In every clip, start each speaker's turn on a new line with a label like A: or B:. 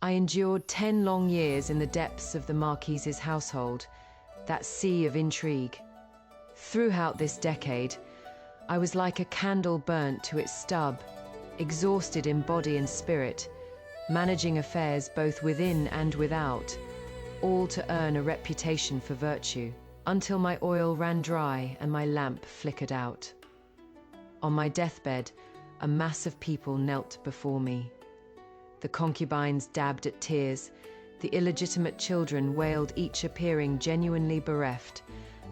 A: I endured 10 long years in the depths of the Marquis's household, that sea of intrigue. Throughout this decade, I was like a candle burnt to its stub, exhausted in body and spirit, managing affairs both within and without, all to earn a reputation for virtue, until my oil ran dry and my lamp flickered out. On my deathbed, a mass of people knelt before me. The concubines dabbed at tears, the illegitimate children wailed, each appearing genuinely bereft,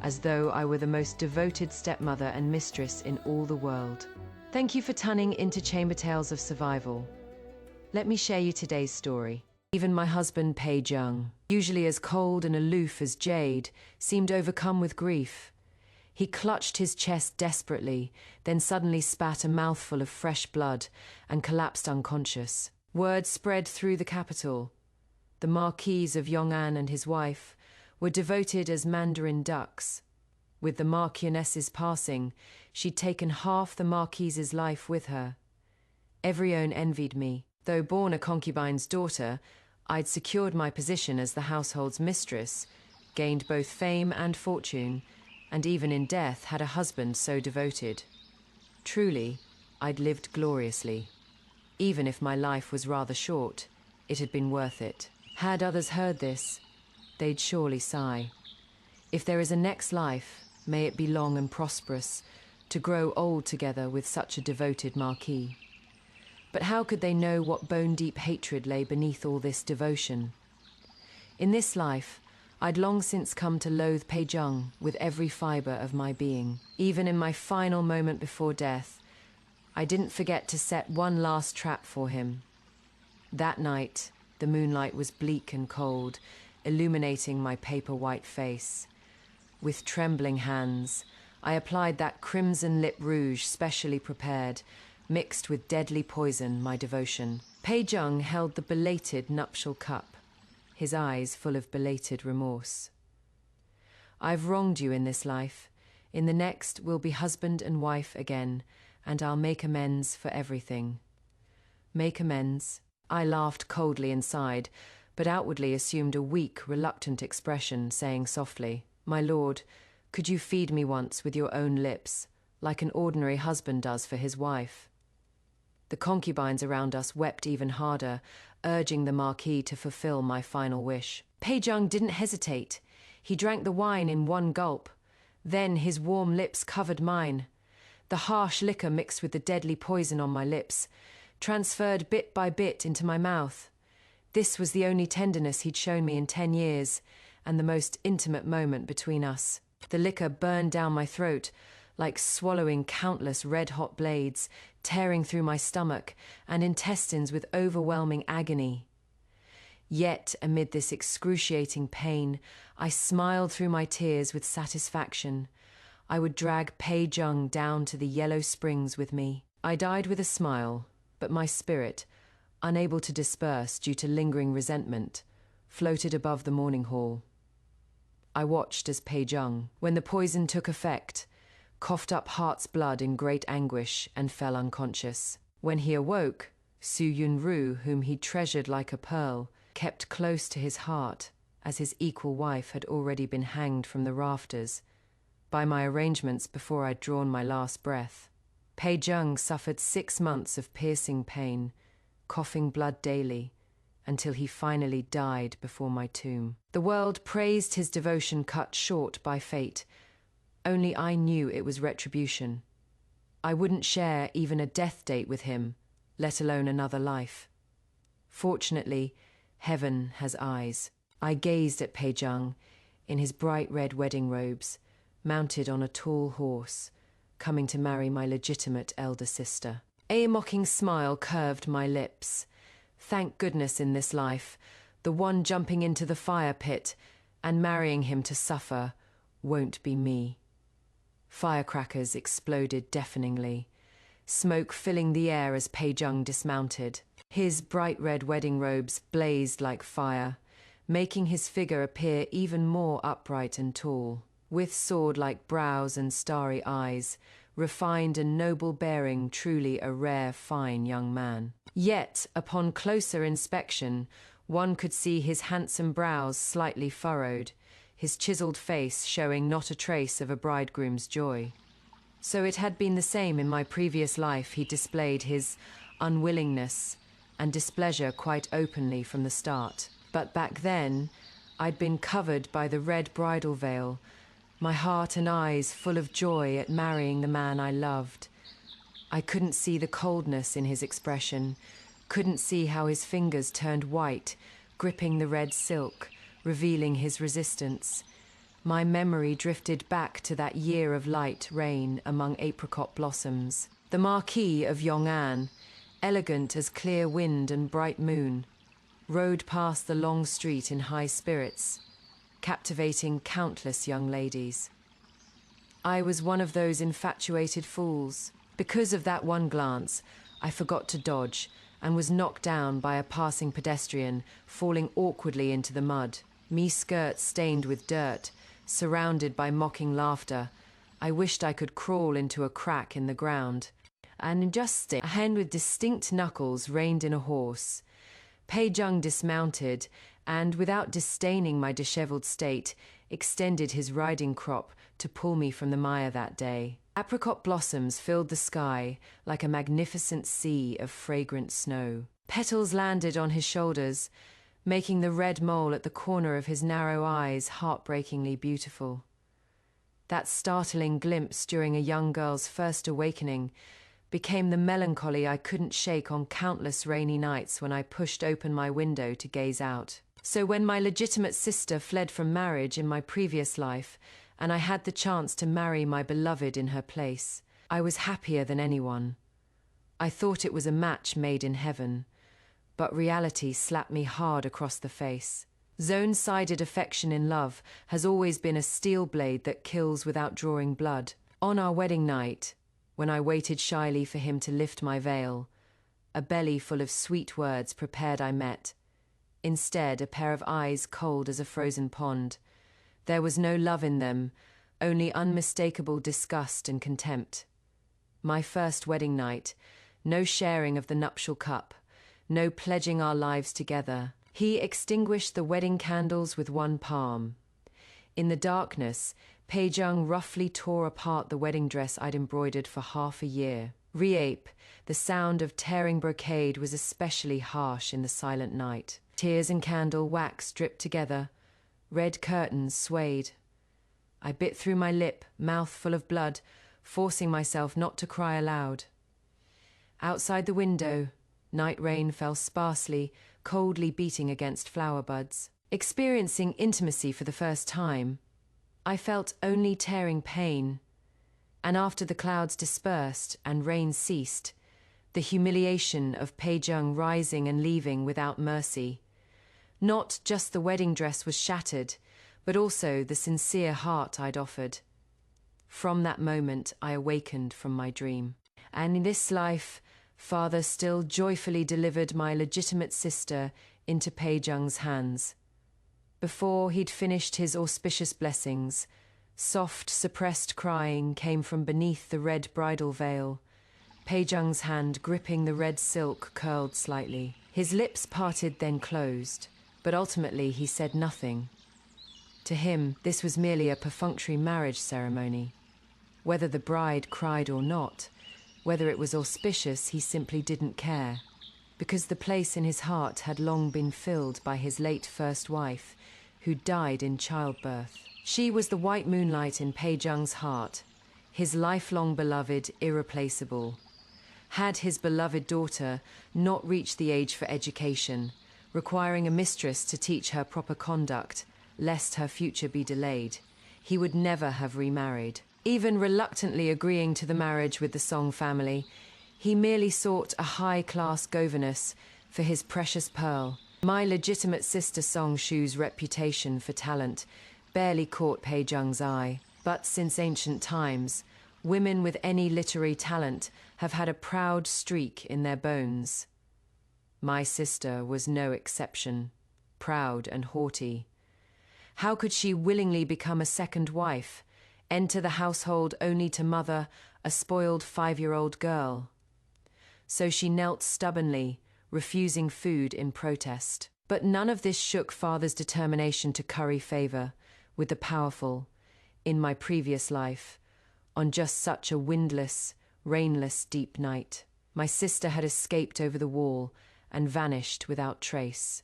A: as though I were the most devoted stepmother and mistress in all the world. Thank you for tuning into Chamber Tales of Survival. Let me share you today's story. Even my husband, Pei Zheng, usually as cold and aloof as jade, seemed overcome with grief. He clutched his chest desperately, then suddenly spat a mouthful of fresh blood and collapsed unconscious. Word spread through the capital. The Marquis of Yong'an and his wife were devoted as Mandarin ducks. With the Marchioness's passing, she'd taken half the Marquis's life with her. Everyone envied me. Though born a concubine's daughter, I'd secured my position as the household's mistress, gained both fame and fortune, and even in death had a husband so devoted. Truly, I'd lived gloriously. Even if my life was rather short, it had been worth it. Had others heard this, they'd surely sigh. If there is a next life, may it be long and prosperous, to grow old together with such a devoted Marquis. But how could they know what bone-deep hatred lay beneath all this devotion? In this life, I'd long since come to loathe Pei Zheng with every fibre of my being. Even in my final moment before death, I didn't forget to set one last trap for him. That night, the moonlight was bleak and cold, illuminating my paper-white face. With trembling hands, I applied that crimson lip rouge specially prepared, mixed with deadly poison, my devotion. Pei Zheng held the belated nuptial cup, his eyes full of belated remorse. I've wronged you in this life. In the next, we'll be husband and wife again, and I'll make amends for everything. Make amends? I laughed coldly inside, but outwardly assumed a weak, reluctant expression, saying softly, "My lord, could you feed me once with your own lips, like an ordinary husband does for his wife?" The concubines around us wept even harder, urging the Marquis to fulfill my final wish. Pei Zheng didn't hesitate. He drank the wine in one gulp. Then his warm lips covered mine. The harsh liquor mixed with the deadly poison on my lips, transferred bit by bit into my mouth. This was the only tenderness he'd shown me in 10 years, and the most intimate moment between us. The liquor burned down my throat, like swallowing countless red-hot blades, tearing through my stomach and intestines with overwhelming agony. Yet, amid this excruciating pain, I smiled through my tears with satisfaction. I would drag Pei Zheng down to the yellow springs with me. I died with a smile, but my spirit, unable to disperse due to lingering resentment, floated above the morning hall. I watched as Pei Zheng, when the poison took effect, coughed up heart's blood in great anguish and fell unconscious. When he awoke, Su Yunru, whom he treasured like a pearl, kept close to his heart, as his equal wife had already been hanged from the rafters, by my arrangements before I'd drawn my last breath. Pei Zheng suffered 6 months of piercing pain, coughing blood daily, until he finally died before my tomb. The world praised his devotion cut short by fate. Only I knew it was retribution. I wouldn't share even a death date with him, let alone another life. Fortunately, heaven has eyes. I gazed at Pei Zheng in his bright red wedding robes, mounted on a tall horse, coming to marry my legitimate elder sister. A mocking smile curved my lips. Thank goodness in this life, the one jumping into the fire pit and marrying him to suffer won't be me. Firecrackers exploded deafeningly, smoke filling the air as Pei Zheng dismounted. His bright red wedding robes blazed like fire, making his figure appear even more upright and tall. With sword-like brows and starry eyes, refined and noble bearing, truly a rare, fine young man. Yet, upon closer inspection, One could see his handsome brows slightly furrowed, his chiseled face showing not a trace of a bridegroom's joy. So it had been the same in my previous life. He displayed his unwillingness and displeasure quite openly from the start. But back then, I'd been covered by the red bridal veil, my heart and eyes full of joy at marrying the man I loved. I couldn't see the coldness in his expression, couldn't see how his fingers turned white, gripping the red silk, revealing his resistance. My memory drifted back to that year of light rain among apricot blossoms. The Marquis of Yong'an, elegant as clear wind and bright moon, rode past the long street in high spirits, captivating countless young ladies. I was one of those infatuated fools. Because of that one glance, I forgot to dodge and was knocked down by a passing pedestrian, falling awkwardly into the mud. Me skirts stained with dirt, surrounded by mocking laughter. I wished I could crawl into a crack in the ground. And just a hen with distinct knuckles reined in a horse. Pei Zheng dismounted, and without disdaining my dishevelled state, extended his riding crop to pull me from the mire that day. Apricot blossoms filled the sky like a magnificent sea of fragrant snow. Petals landed on his shoulders, making the red mole at the corner of his narrow eyes heartbreakingly beautiful. That startling glimpse during a young girl's first awakening became the melancholy I couldn't shake on countless rainy nights when I pushed open my window to gaze out. So when my legitimate sister fled from marriage in my previous life, and I had the chance to marry my beloved in her place, I was happier than anyone. I thought it was a match made in heaven, but reality slapped me hard across the face. Zone-sided affection in love has always been a steel blade that kills without drawing blood. On our wedding night, when I waited shyly for him to lift my veil, a belly full of sweet words prepared I met. Instead, a pair of eyes cold as a frozen pond. There was no love in them, only unmistakable disgust and contempt. My first wedding night, no sharing of the nuptial cup, no pledging our lives together. He extinguished the wedding candles with one palm. In the darkness, Pei Zheng roughly tore apart the wedding dress I'd embroidered for half a year. Reape, the sound of tearing brocade was especially harsh in the silent night. Tears and candle wax dripped together. Red curtains swayed. I bit through my lip, mouth full of blood, forcing myself not to cry aloud. Outside the window, night rain fell sparsely, coldly beating against flower buds. Experiencing intimacy for the first time, I felt only tearing pain. And after the clouds dispersed and rain ceased, the humiliation of Pei Zheng rising and leaving without mercy. Not just the wedding dress was shattered, but also the sincere heart I'd offered. From that moment, I awakened from my dream. And in this life, Father still joyfully delivered my legitimate sister into Pei Zheng's hands. Before he'd finished his auspicious blessings, soft, suppressed crying came from beneath the red bridal veil. Pei Zheng's hand gripping the red silk curled slightly. His lips parted, then closed, but ultimately he said nothing. To him, this was merely a perfunctory marriage ceremony. Whether the bride cried or not, whether it was auspicious, he simply didn't care, because the place in his heart had long been filled by his late first wife, who died in childbirth. She was the white moonlight in Pei Zheng's heart, his lifelong beloved, irreplaceable. Had his beloved daughter not reached the age for education, requiring a mistress to teach her proper conduct, lest her future be delayed, he would never have remarried. Even reluctantly agreeing to the marriage with the Song family, he merely sought a high-class governess for his precious pearl. My legitimate sister Song Shu's reputation for talent barely caught Pei Zheng's eye, but since ancient times, women with any literary talent have had a proud streak in their bones. My sister was no exception, proud and haughty. How could she willingly become a second wife, enter the household only to mother a spoiled 5-year-old girl? So she knelt stubbornly, refusing food in protest. But none of this shook father's determination to curry favor with the powerful in my previous life on just such a windless, rainless, deep night. My sister had escaped over the wall and vanished without trace.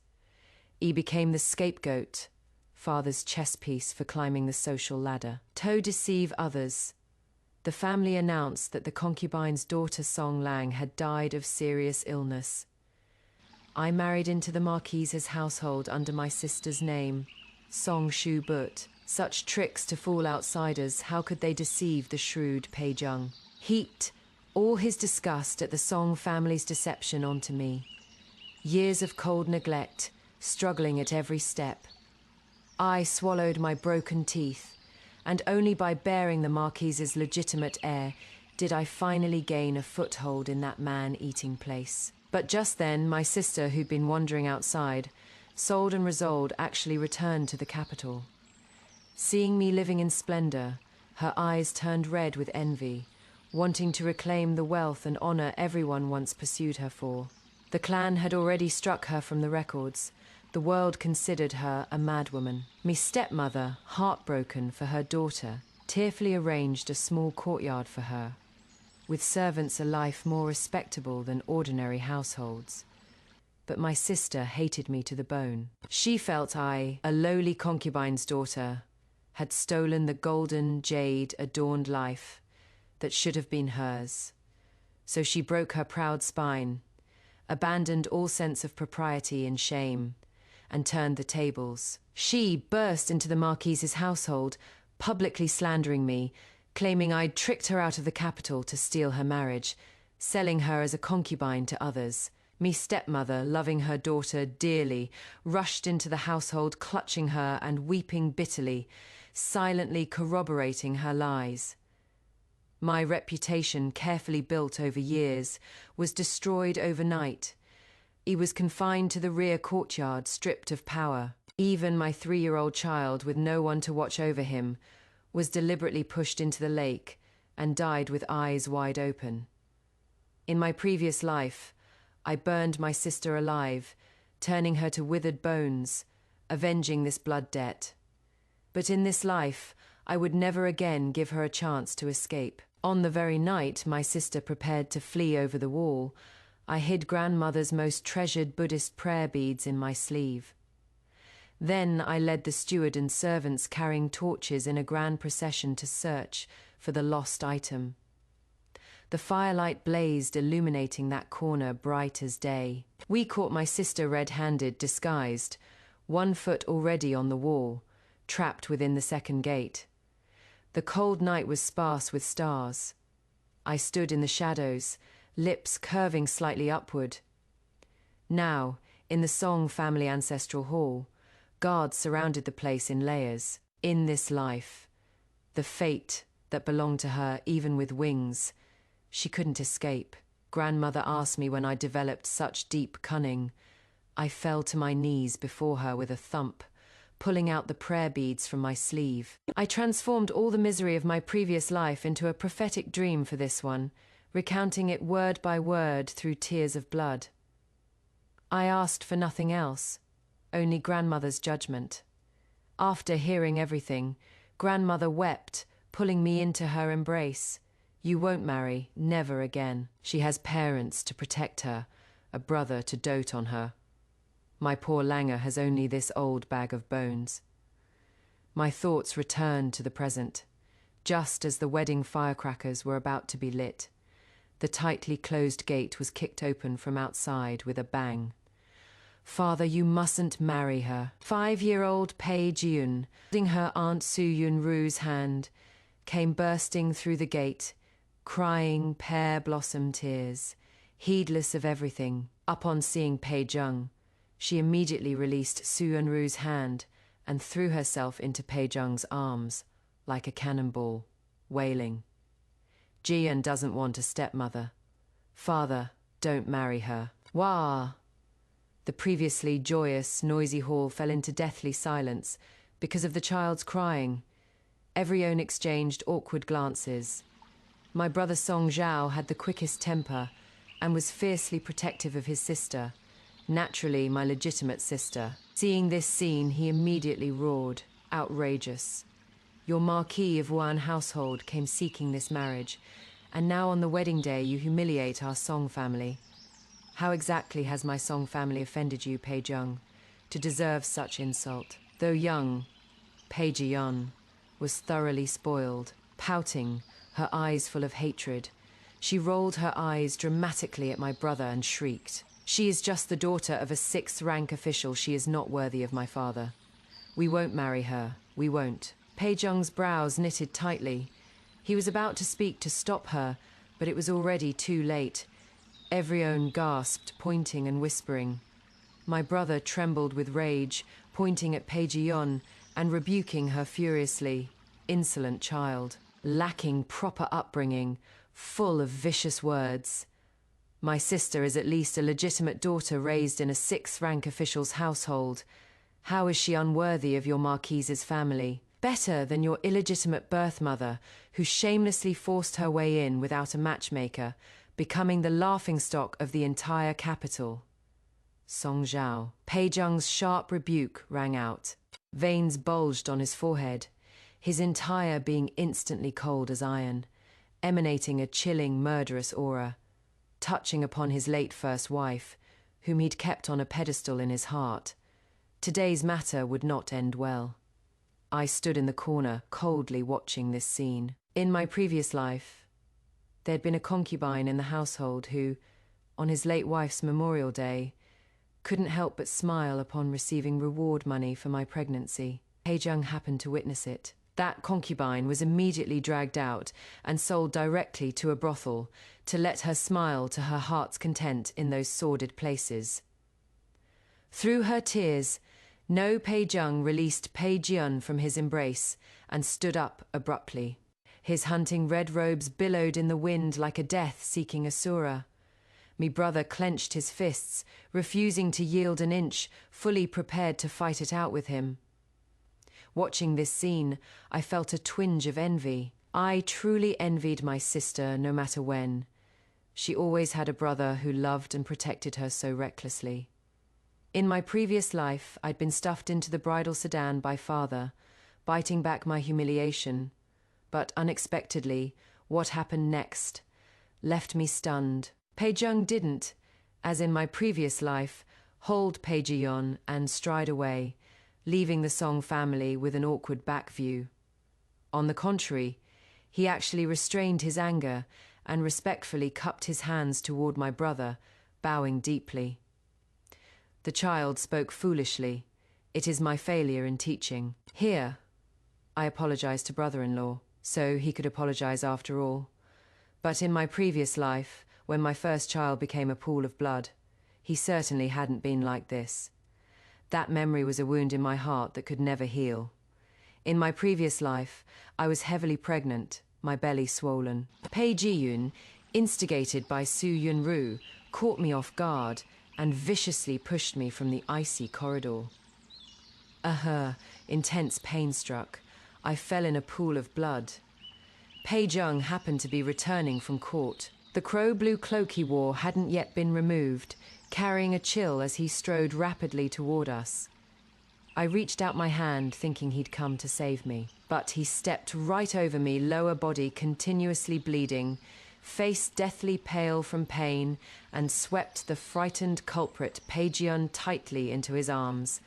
A: He became the scapegoat, father's chess piece for climbing the social ladder. To deceive others, the family announced that the concubine's daughter Song Lang had died of serious illness. I married into the Marquis's household under my sister's name, Song Shu But. Such tricks to fool outsiders, how could they deceive the shrewd Pei Zheng? Heaped all his disgust at the Song family's deception onto me. Years of cold neglect, struggling at every step. I swallowed my broken teeth, and only by bearing the Marquis's legitimate heir did I finally gain a foothold in that man-eating place. But just then, my sister, who'd been wandering outside, sold and resolved, actually returned to the capital. Seeing me living in splendor, her eyes turned red with envy, wanting to reclaim the wealth and honor everyone once pursued her for. The clan had already struck her from the records. The world considered her a madwoman. Me stepmother, heartbroken for her daughter, tearfully arranged a small courtyard for her, with servants a life more respectable than ordinary households. But my sister hated me to the bone. She felt I, a lowly concubine's daughter, had stolen the golden, jade-adorned life that should have been hers. So she broke her proud spine, abandoned all sense of propriety and shame, and turned the tables. She burst into the Marquis's household, publicly slandering me, claiming I'd tricked her out of the capital to steal her marriage, selling her as a concubine to others. Me stepmother, loving her daughter dearly, rushed into the household, clutching her and weeping bitterly, silently corroborating her lies. My reputation, carefully built over years, was destroyed overnight. He was confined to the rear courtyard, stripped of power. Even my 3-year-old child, with no one to watch over him, was deliberately pushed into the lake and died with eyes wide open. In my previous life, I burned my sister alive, turning her to withered bones, avenging this blood debt. But in this life, I would never again give her a chance to escape. On the very night my sister prepared to flee over the wall, I hid grandmother's most treasured Buddhist prayer beads in my sleeve. Then I led the steward and servants carrying torches in a grand procession to search for the lost item. The firelight blazed, illuminating that corner bright as day. We caught my sister red-handed, disguised, 1 foot already on the wall, trapped within the second gate. The cold night was sparse with stars. I stood in the shadows, lips curving slightly upward. Now, in the Song family ancestral hall, guards surrounded the place in layers. In this life, the fate that belonged to her, even with wings, she couldn't escape. Grandmother asked me when I developed such deep cunning. I fell to my knees before her with a thump, pulling out the prayer beads from my sleeve. I transformed all the misery of my previous life into a prophetic dream for this one, recounting it word by word through tears of blood. I asked for nothing else, only grandmother's judgment. After hearing everything, grandmother wept, pulling me into her embrace. You won't marry, never again. She has parents to protect her, a brother to dote on her. My poor Langer has only this old bag of bones. My thoughts returned to the present, just as the wedding firecrackers were about to be lit. The tightly closed gate was kicked open from outside with a bang. Father, you mustn't marry her. 5-year-old Pei Zheng, holding her Aunt Su Yunru's hand, came bursting through the gate, crying pear blossom tears, heedless of everything. Upon seeing Pei Zheng, she immediately released Su Yunru's hand and threw herself into Pei Zheng's arms, like a cannonball, wailing. Jian doesn't want a stepmother. Father, don't marry her. Wah! The previously joyous, noisy hall fell into deathly silence because of the child's crying. Everyone exchanged awkward glances. My brother Song Zhao had the quickest temper and was fiercely protective of his sister, naturally my legitimate sister. Seeing this scene, he immediately roared, outrageous. Your Marquis of Yong'an household came seeking this marriage, and now on the wedding day you humiliate our Song family. How exactly has my Song family offended you, Pei Zheng, to deserve such insult? Though young, Pei Zheng was thoroughly spoiled. Pouting, her eyes full of hatred, she rolled her eyes dramatically at my brother and shrieked. She is just the daughter of a 6th-rank official. She is not worthy of my father. We won't marry her. We won't. Pei Zheng's brows knitted tightly. He was about to speak to stop her, but it was already too late. Everyone gasped, pointing and whispering. My brother trembled with rage, pointing at Pei Zheng and rebuking her furiously. Insolent child, lacking proper upbringing, full of vicious words. My sister is at least a legitimate daughter raised in a 6th-rank official's household. How is she unworthy of your Marquis's family? Better than your illegitimate birth mother, who shamelessly forced her way in without a matchmaker, becoming the laughingstock of the entire capital. Song Zhao. Pei Zheng's sharp rebuke rang out. Veins bulged on his forehead, his entire being instantly cold as iron, emanating a chilling, murderous aura, touching upon his late first wife, whom he'd kept on a pedestal in his heart. Today's matter would not end well. I stood in the corner, coldly watching this scene. In my previous life, there'd been a concubine in the household who, on his late wife's memorial day, couldn't help but smile upon receiving reward money for my pregnancy. Pei Zheng happened to witness it. That concubine was immediately dragged out and sold directly to a brothel to let her smile to her heart's content in those sordid places. Through her tears, No Pei Zheng released Pei Zheng from his embrace and stood up abruptly. His hunting red robes billowed in the wind like a death-seeking asura. Me brother clenched his fists, refusing to yield an inch, fully prepared to fight it out with him. Watching this scene, I felt a twinge of envy. I truly envied my sister, no matter when. She always had a brother who loved and protected her so recklessly. In my previous life, I'd been stuffed into the bridal sedan by father, biting back my humiliation. But unexpectedly, what happened next left me stunned. Pei Zheng didn't, as in my previous life, hold Pei Zheng and stride away, leaving the Song family with an awkward back view. On the contrary, he actually restrained his anger and respectfully cupped his hands toward my brother, bowing deeply. The child spoke foolishly. It is my failure in teaching. Here, I apologized to brother-in-law, so he could apologize after all. But in my previous life, when my first child became a pool of blood, he certainly hadn't been like this. That memory was a wound in my heart that could never heal. In my previous life, I was heavily pregnant, my belly swollen. Pei Zheng, instigated by Su Yunru, caught me off guard and viciously pushed me from the icy corridor. Intense pain struck. I fell in a pool of blood. Pei Zheng happened to be returning from court. The crow-blue cloak he wore hadn't yet been removed, carrying a chill as he strode rapidly toward us. I reached out my hand, thinking he'd come to save me. But he stepped right over me, lower body continuously bleeding, face deathly pale from pain, and swept the frightened culprit Pei Zheng tightly into his arms.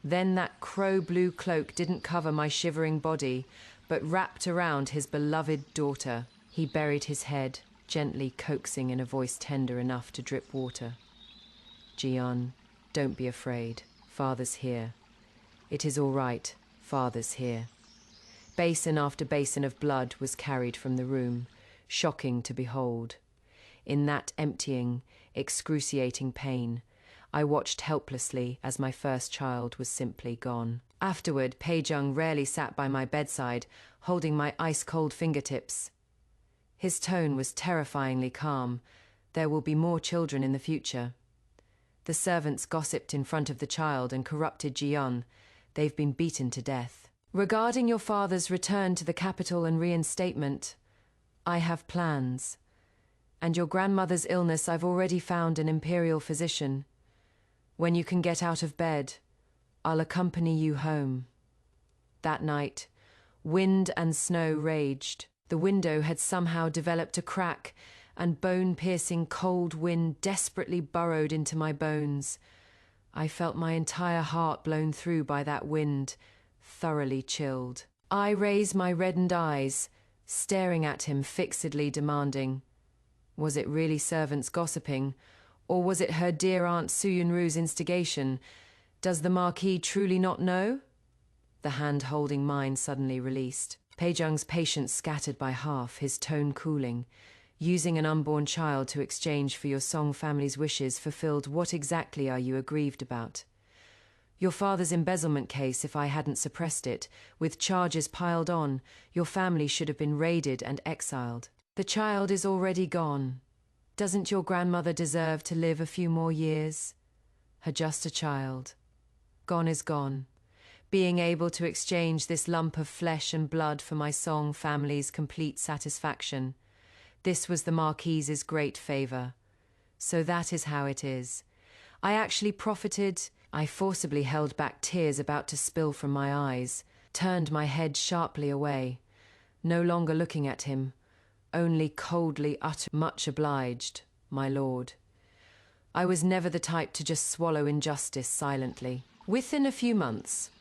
A: Then that crow-blue cloak didn't cover my shivering body, but wrapped around his beloved daughter. He buried his head, gently coaxing in a voice tender enough to drip water. Zheng, don't be afraid. Father's here. It is all right. Father's here. Basin after basin of blood was carried from the room, shocking to behold. In that emptying, excruciating pain, I watched helplessly as my first child was simply gone. Afterward, Pei Zheng rarely sat by my bedside, holding my ice-cold fingertips. His tone was terrifyingly calm. There will be more children in the future. The servants gossiped in front of the child and corrupted Zheng. They've been beaten to death. Regarding your father's return to the capital and reinstatement, I have plans. And your grandmother's illness, I've already found an imperial physician. When you can get out of bed, I'll accompany you home. That night, wind and snow raged. The window had somehow developed a crack, and bone-piercing cold wind desperately burrowed into my bones. I felt my entire heart blown through by that wind, thoroughly chilled. I raised my reddened eyes, staring at him fixedly, demanding, was it really servants gossiping, or was it her dear Aunt Su Yunru's instigation? Does the Marquis truly not know? The hand holding mine suddenly released. Pei Zheng's patience scattered by half, his tone cooling. Using an unborn child to exchange for your Song family's wishes fulfilled. What exactly are you aggrieved about? Your father's embezzlement case, if I hadn't suppressed it, with charges piled on, your family should have been raided and exiled. The child is already gone. Doesn't your grandmother deserve to live a few more years? Her just a child. Gone is gone. Being able to exchange this lump of flesh and blood for my Song family's complete satisfaction. This was the Marquis's great favor. So that is how it is. I actually profited. I forcibly held back tears about to spill from my eyes, turned my head sharply away, no longer looking at him, only coldly utter, much obliged, my lord. I was never the type to just swallow injustice silently. Within a few months,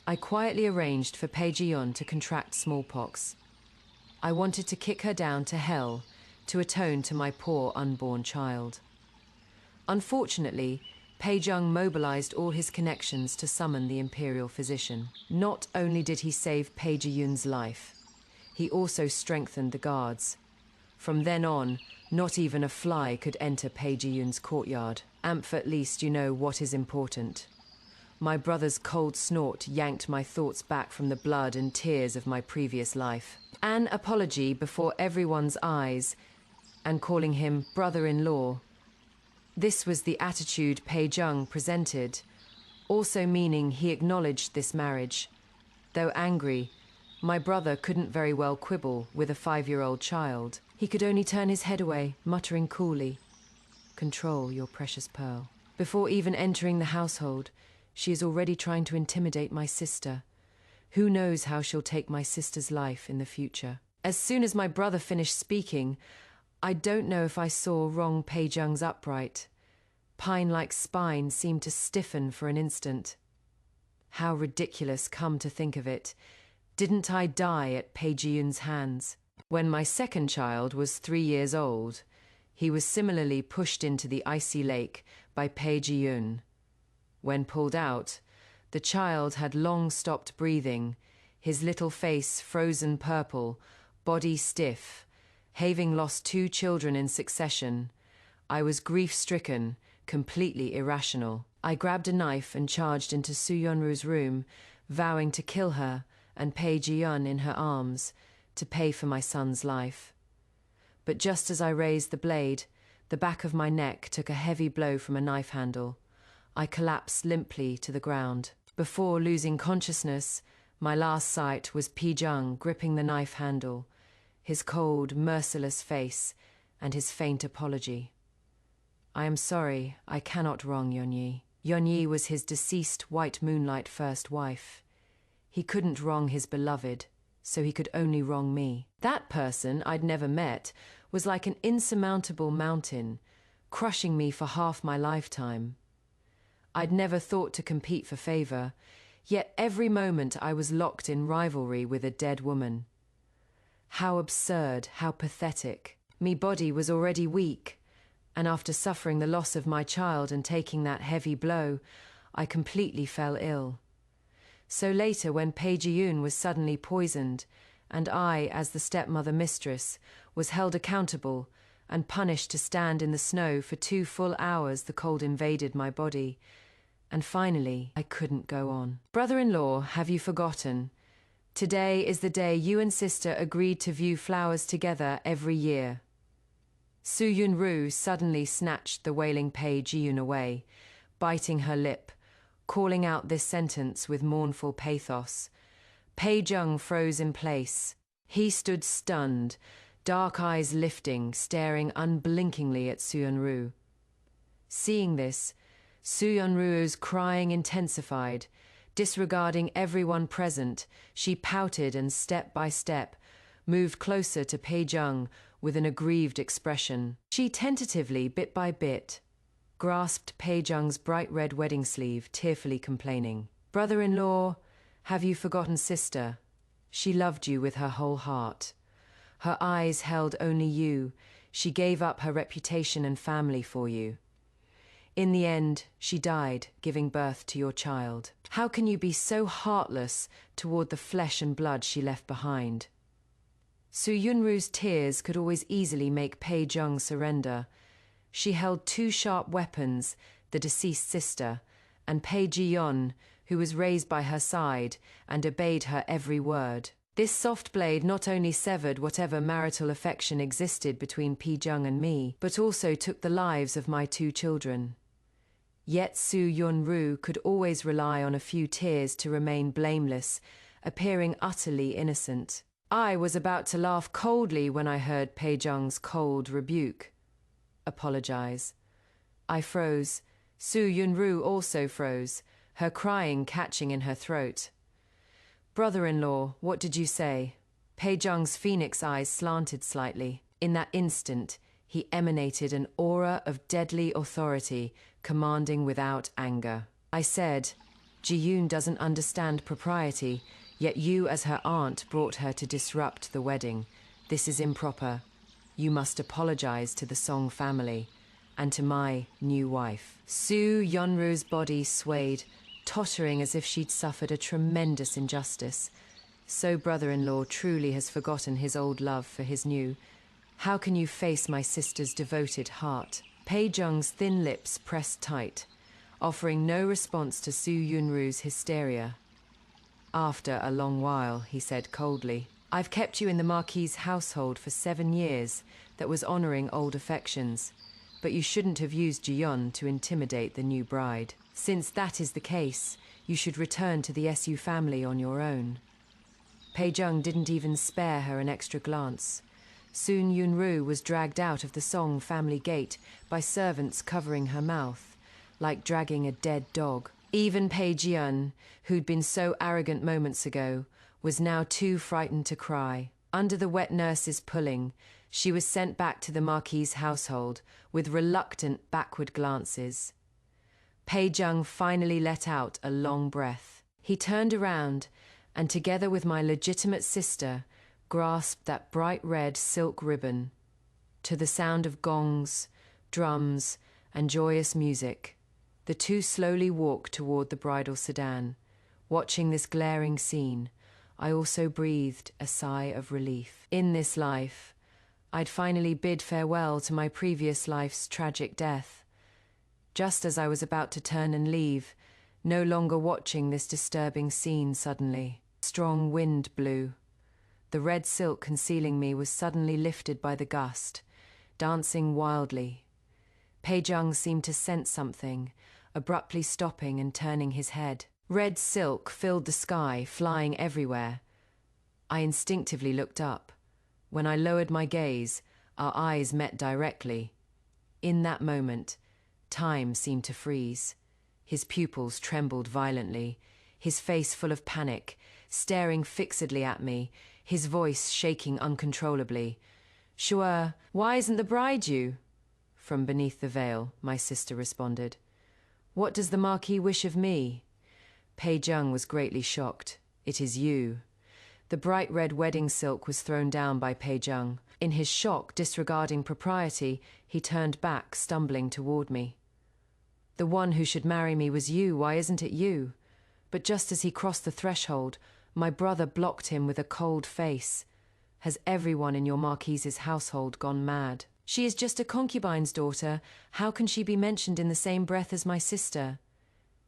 A: I quietly arranged for Pei Zheng to contract smallpox. I wanted to kick her down to hell to atone to my poor unborn child. Unfortunately, Pei Zheng mobilized all his connections to summon the imperial physician. Not only did he save Pei Zheng's life, he also strengthened the guards. From then on, not even a fly could enter Pei Zheng's courtyard. At least you know what is important. My brother's cold snort yanked my thoughts back from the blood and tears of my previous life. An apology before everyone's eyes, and calling him brother-in-law. This was the attitude Pei Zheng presented, also meaning he acknowledged this marriage. Though angry, my brother couldn't very well quibble with a 5-year-old child. He could only turn his head away, muttering coolly, "Control your precious pearl." Before even entering the household, she is already trying to intimidate my sister. Who knows how she'll take my sister's life in the future? As soon as my brother finished speaking, I don't know if I saw wrong Pei Zheng's upright, pine-like spine seemed to stiffen for an instant. How ridiculous, come to think of it. Didn't I die at Pei Zheng's hands? When my second child was 3 years old, he was similarly pushed into the icy lake by Pei Zheng. When pulled out, the child had long stopped breathing, his little face frozen purple, body stiff. Having lost 2 children in succession, I was grief-stricken, completely irrational. I grabbed a knife and charged into Su Yunru's room, vowing to kill her and Pei Zheng in her arms, to pay for my son's life. But just as I raised the blade, the back of my neck took a heavy blow from a knife handle. I collapsed limply to the ground. Before losing consciousness, my last sight was Pei Zheng gripping the knife handle, his cold, merciless face, and his faint apology. "I am sorry, I cannot wrong Yong'an. Yong'an was his deceased White Moonlight first wife. He couldn't wrong his beloved, so he could only wrong me. That person I'd never met was like an insurmountable mountain, crushing me for half my lifetime. I'd never thought to compete for favor, yet every moment I was locked in rivalry with a dead woman. How absurd, how pathetic. Me body was already weak, and after suffering the loss of my child and taking that heavy blow, I completely fell ill. So later, when Pei Zheng was suddenly poisoned, and I, as the stepmother mistress, was held accountable and punished to stand in the snow for 2 full hours, the cold invaded my body. And finally, I couldn't go on. Brother-in-law, have you forgotten? Today is the day you and sister agreed to view flowers together every year. Su Yunru suddenly snatched the wailing Pei Zheng away, biting her lip, calling out this sentence with mournful pathos. Pei Zheng froze in place. He stood stunned, dark eyes lifting, staring unblinkingly at Su Yunru. Seeing this, Su Yunruo's crying intensified. Disregarding everyone present, she pouted and step by step, moved closer to Pei Zheng with an aggrieved expression. She tentatively, bit by bit, grasped Pei Zheng's bright red wedding sleeve, tearfully complaining. "Brother-in-law, have you forgotten sister? She loved you with her whole heart. Her eyes held only you. She gave up her reputation and family for you. In the end, she died, giving birth to your child. How can you be so heartless toward the flesh and blood she left behind?" Su Yunru's tears could always easily make Pei Zheng surrender. She held two sharp weapons, the deceased sister, and Pei Zheng, who was raised by her side and obeyed her every word. This soft blade not only severed whatever marital affection existed between Pei Zheng and me, but also took the lives of my two children. Yet Su Yunru could always rely on a few tears to remain blameless, appearing utterly innocent. I was about to laugh coldly when I heard Pei Zheng's cold rebuke. "Apologize." I froze. Su Yunru also froze, her crying catching in her throat. "Brother-in-law, what did you say?" Pei Zheng's phoenix eyes slanted slightly. In that instant, he emanated an aura of deadly authority, commanding without anger. I said, "Ji-yoon doesn't understand propriety, yet you as her aunt brought her to disrupt the wedding. This is improper. You must apologize to the Song family and to my new wife." Su Yunru's body swayed, tottering as if she'd suffered a tremendous injustice. So brother-in-law truly has forgotten his old love for his new. How can you face my sister's devoted heart? Pei Zheng's thin lips pressed tight, offering no response to Su Yunru's hysteria. "After a long while," he said coldly, "I've kept you in the Marquis's household for 7 years. That was honoring old affections. But you shouldn't have used Ji-yeon to intimidate the new bride. Since that is the case, you should return to the Su family on your own." Pei Zheng didn't even spare her an extra glance. Soon Yunru was dragged out of the Song family gate by servants covering her mouth, like dragging a dead dog. Even Pei Zheng, who'd been so arrogant moments ago, was now too frightened to cry. Under the wet nurse's pulling, she was sent back to the Marquis's household with reluctant backward glances. Pei Zheng finally let out a long breath. He turned around and, together with my legitimate sister, grasped that bright red silk ribbon. To the sound of gongs, drums, and joyous music, the two slowly walked toward the bridal sedan. Watching this glaring scene, I also breathed a sigh of relief. In this life, I'd finally bid farewell to my previous life's tragic death. Just as I was about to turn and leave, no longer watching this disturbing scene suddenly, a strong wind blew. The red silk concealing me was suddenly lifted by the gust, dancing wildly. Pei Zheng seemed to sense something, abruptly stopping and turning his head. Red silk filled the sky, flying everywhere. I instinctively looked up. When I lowered my gaze, our eyes met directly. In that moment, time seemed to freeze. His pupils trembled violently, his face full of panic, staring fixedly at me, his voice shaking uncontrollably. "Sure, why isn't the bride you?" From beneath the veil, my sister responded. "What does the Marquis wish of me?" Pei Zheng was greatly shocked. "It is you." The bright red wedding silk was thrown down by Pei Zheng. In his shock, disregarding propriety, he turned back, stumbling toward me. "The one who should marry me was you, why isn't it you?" But just as he crossed the threshold, my brother blocked him with a cold face. "Has everyone in your Marquis's household gone mad? She is just a concubine's daughter. How can she be mentioned in the same breath as my sister?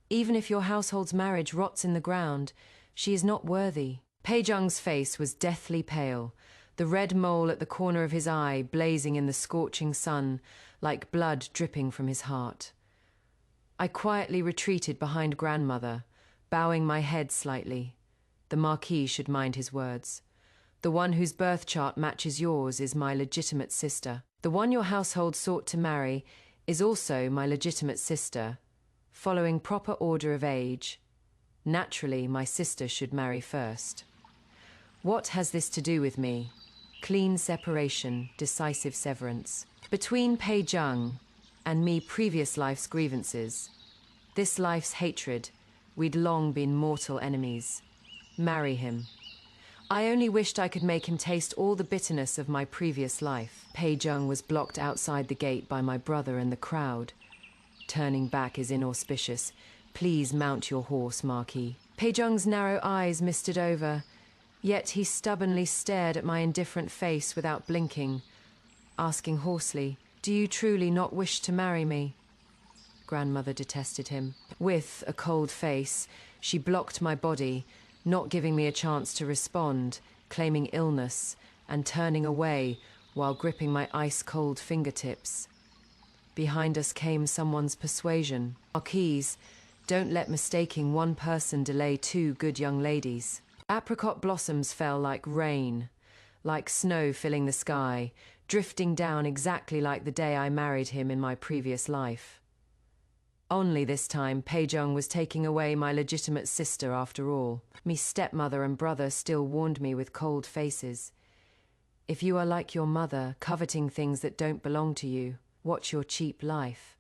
A: Even if your household's marriage rots in the ground, she is not worthy." Pei Zheng's face was deathly pale, the red mole at the corner of his eye blazing in the scorching sun, like blood dripping from his heart. I quietly retreated behind grandmother, bowing my head slightly. The Marquis should mind his words. The one whose birth chart matches yours is my legitimate sister. The one your household sought to marry is also my legitimate sister. following proper order of age. Naturally, my sister should marry first. What has this to do with me? Clean separation, decisive severance. Between Pei Zheng and me, previous life's grievances. This life's hatred, we'd long been mortal enemies. Marry him. I only wished I could make him taste all the bitterness of my previous life. Pei Zheng was blocked outside the gate by my brother and the crowd. Turning back is inauspicious. Please mount your horse, Marquis. Pei Zheng's narrow eyes misted over, yet he stubbornly stared at my indifferent face without blinking, asking hoarsely, "Do you truly not wish to marry me?" Grandmother detested him. With a cold face, she blocked my body, not giving me a chance to respond, claiming illness and turning away while gripping my ice-cold fingertips. Behind us came someone's persuasion. Marquise, don't let mistaking one person delay two good young ladies. Apricot blossoms fell like rain, like snow filling the sky, drifting down exactly like the day I married him in my previous life. Only this time, Pei Zheng was taking away my legitimate sister after all. Me stepmother and brother still warned me with cold faces. If you are like your mother, coveting things that don't belong to you, watch your cheap life.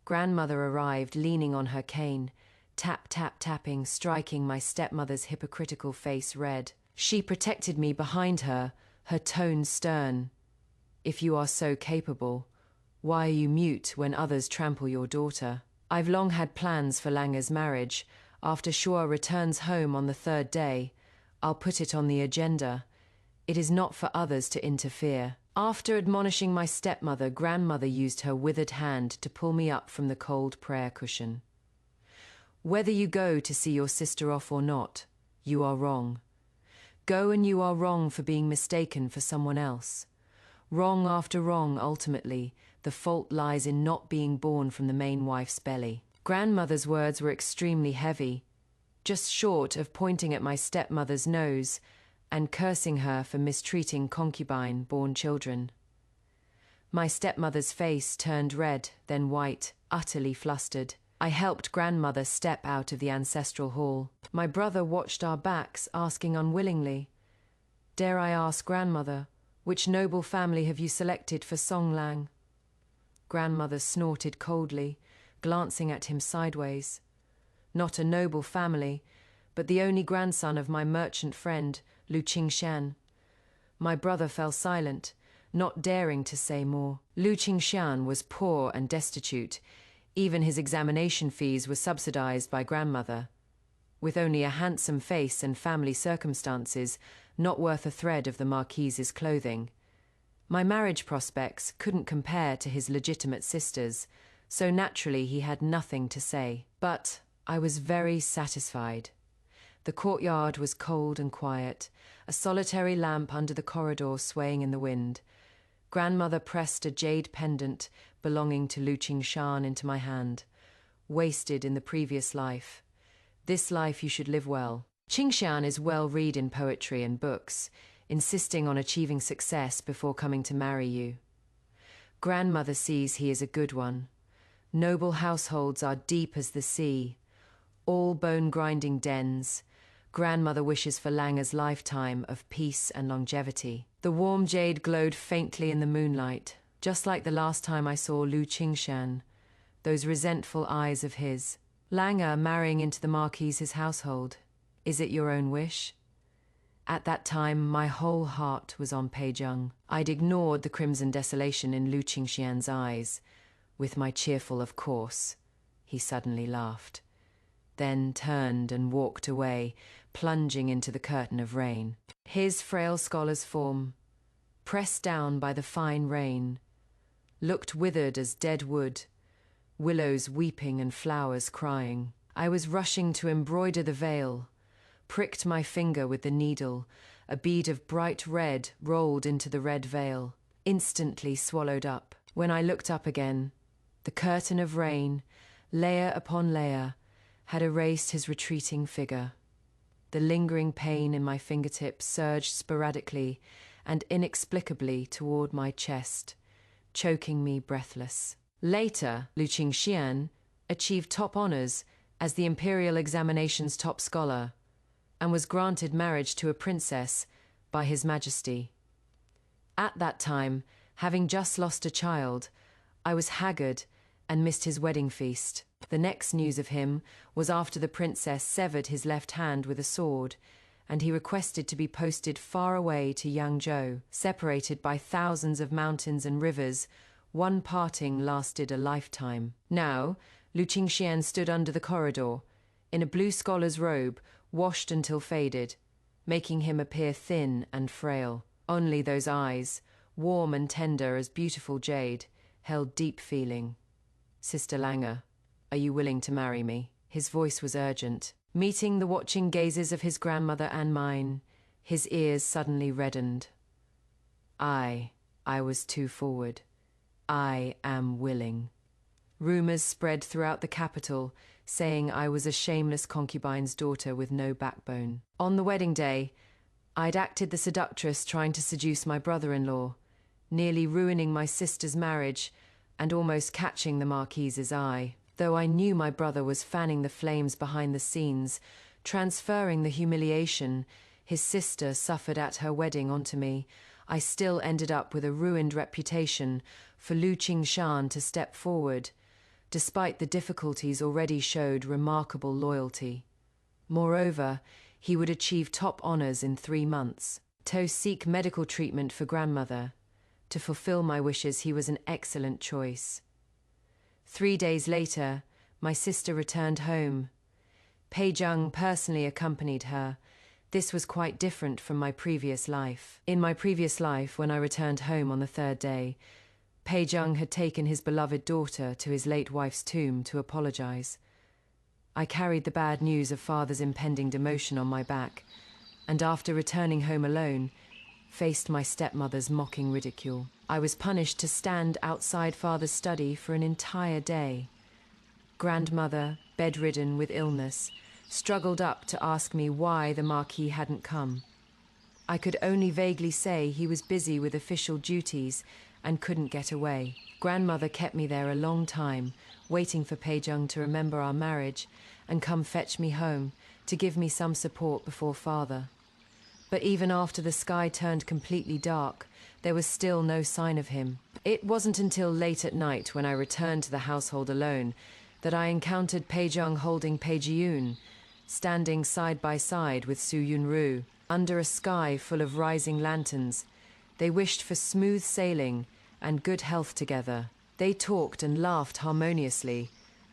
A: Grandmother arrived, leaning on her cane, tap, tap, tapping, striking my stepmother's hypocritical face red. She protected me behind her, her tone stern. If you are so capable, why are you mute when others trample your daughter? I've long had plans for Lange's marriage. After Shua returns home on the third day, I'll put it on the agenda. It is not for others to interfere. After admonishing my stepmother, grandmother used her withered hand to pull me up from the cold prayer cushion. Whether you go to see your sister off or not, you are wrong. Go, and you are wrong for being mistaken for someone else. Wrong after wrong, ultimately, the fault lies in not being born from the main wife's belly. Grandmother's words were extremely heavy, just short of pointing at my stepmother's nose and cursing her for mistreating concubine-born children. My stepmother's face turned red, then white, utterly flustered. I helped grandmother step out of the ancestral hall. My brother watched our backs, asking unwillingly, "Dare I ask, grandmother, which noble family have you selected for Song Lang?" Grandmother snorted coldly, glancing at him sideways. Not a noble family, but the only grandson of my merchant friend, Lu Qingshan. My brother fell silent, not daring to say more. Lu Qingshan was poor and destitute. Even his examination fees were subsidized by grandmother. With only a handsome face and family circumstances, not worth a thread of the Marquise's clothing. My marriage prospects couldn't compare to his legitimate sister's, so naturally he had nothing to say. But I was very satisfied. The courtyard was cold and quiet, a solitary lamp under the corridor swaying in the wind. Grandmother pressed a jade pendant belonging to Lu Qingshan into my hand. Wasted in the previous life. This life you should live well. Qingshan is well read in poetry and books, insisting on achieving success before coming to marry you. Grandmother sees he is a good one. Noble households are deep as the sea, all bone-grinding dens. Grandmother wishes for Lange's lifetime of peace and longevity. The warm jade glowed faintly in the moonlight, just like the last time I saw Lu Qingshan, those resentful eyes of his. Lange marrying into the Marquis's household. Is it your own wish? At that time, my whole heart was on Pei Zheng. I'd ignored the crimson desolation in Lu Qingshan's eyes. With my cheerful "of course," he suddenly laughed. Then turned and walked away, plunging into the curtain of rain. His frail scholar's form, pressed down by the fine rain, looked withered as dead wood, willows weeping and flowers crying. I was rushing to embroider the veil, pricked my finger with the needle. A bead of bright red rolled into the red veil, instantly swallowed up. When I looked up again, the curtain of rain, layer upon layer, had erased his retreating figure. The lingering pain in my fingertips surged sporadically and inexplicably toward my chest, choking me breathless. Later, Lu Qingshan, achieved top honors as the imperial examination's top scholar, and was granted marriage to a princess by His Majesty. At that time, having just lost a child, I was haggard and missed his wedding feast. The next news of him was after the princess severed his left hand with a sword, and he requested to be posted far away to Yangzhou. Separated by thousands of mountains and rivers, one parting lasted a lifetime. Now, Lu Qingxian stood under the corridor, in a blue scholar's robe, washed until faded, making him appear thin and frail. Only those eyes, warm and tender as beautiful jade, held deep feeling. "Sister Langer, are you willing to marry me?" His voice was urgent. Meeting the watching gazes of his grandmother and mine, his ears suddenly reddened. I was too forward. I am willing. Rumors spread throughout the capital, saying I was a shameless concubine's daughter with no backbone. On the wedding day, I'd acted the seductress trying to seduce my brother-in-law, nearly ruining my sister's marriage and almost catching the Marquis's eye. Though I knew my brother was fanning the flames behind the scenes, transferring the humiliation his sister suffered at her wedding onto me, I still ended up with a ruined reputation for Lu Qingxian to step forward, despite the difficulties already showed remarkable loyalty. Moreover, he would achieve top honors in 3 months. To seek medical treatment for grandmother. To fulfill my wishes, he was an excellent choice. 3 days later, my sister returned home. Pei Zheng personally accompanied her. This was quite different from my previous life. In my previous life, when I returned home on the 3rd day, Pei Zheng had taken his beloved daughter to his late wife's tomb to apologize. I carried the bad news of father's impending demotion on my back, and after returning home alone, faced my stepmother's mocking ridicule. I was punished to stand outside father's study for an entire day. Grandmother, bedridden with illness, struggled up to ask me why the Marquis hadn't come. I could only vaguely say he was busy with official duties and couldn't get away. Grandmother kept me there a long time, waiting for Pei Zheng to remember our marriage and come fetch me home to give me some support before father. But even after the sky turned completely dark, there was still no sign of him. It wasn't until late at night, when I returned to the household alone, that I encountered Pei Zheng holding Pei Zhiyun, standing side by side with Su Yunru. Under a sky full of rising lanterns, they wished for smooth sailing and good health together. They talked and laughed harmoniously,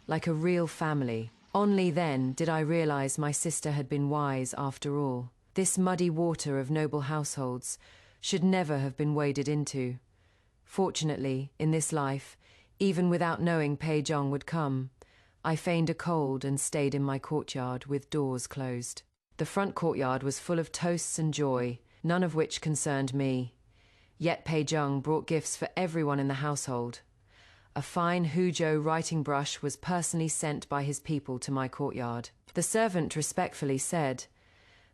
A: like a real family. Only then did I realize my sister had been wise after all. This muddy water of noble households should never have been waded into. Fortunately, in this life, even without knowing Pei Zheng would come, I feigned a cold and stayed in my courtyard with doors closed. The front courtyard was full of toasts and joy, none of which concerned me. Yet Pei Zheng brought gifts for everyone in the household. A fine Huzhou writing brush was personally sent by his people to my courtyard. The servant respectfully said,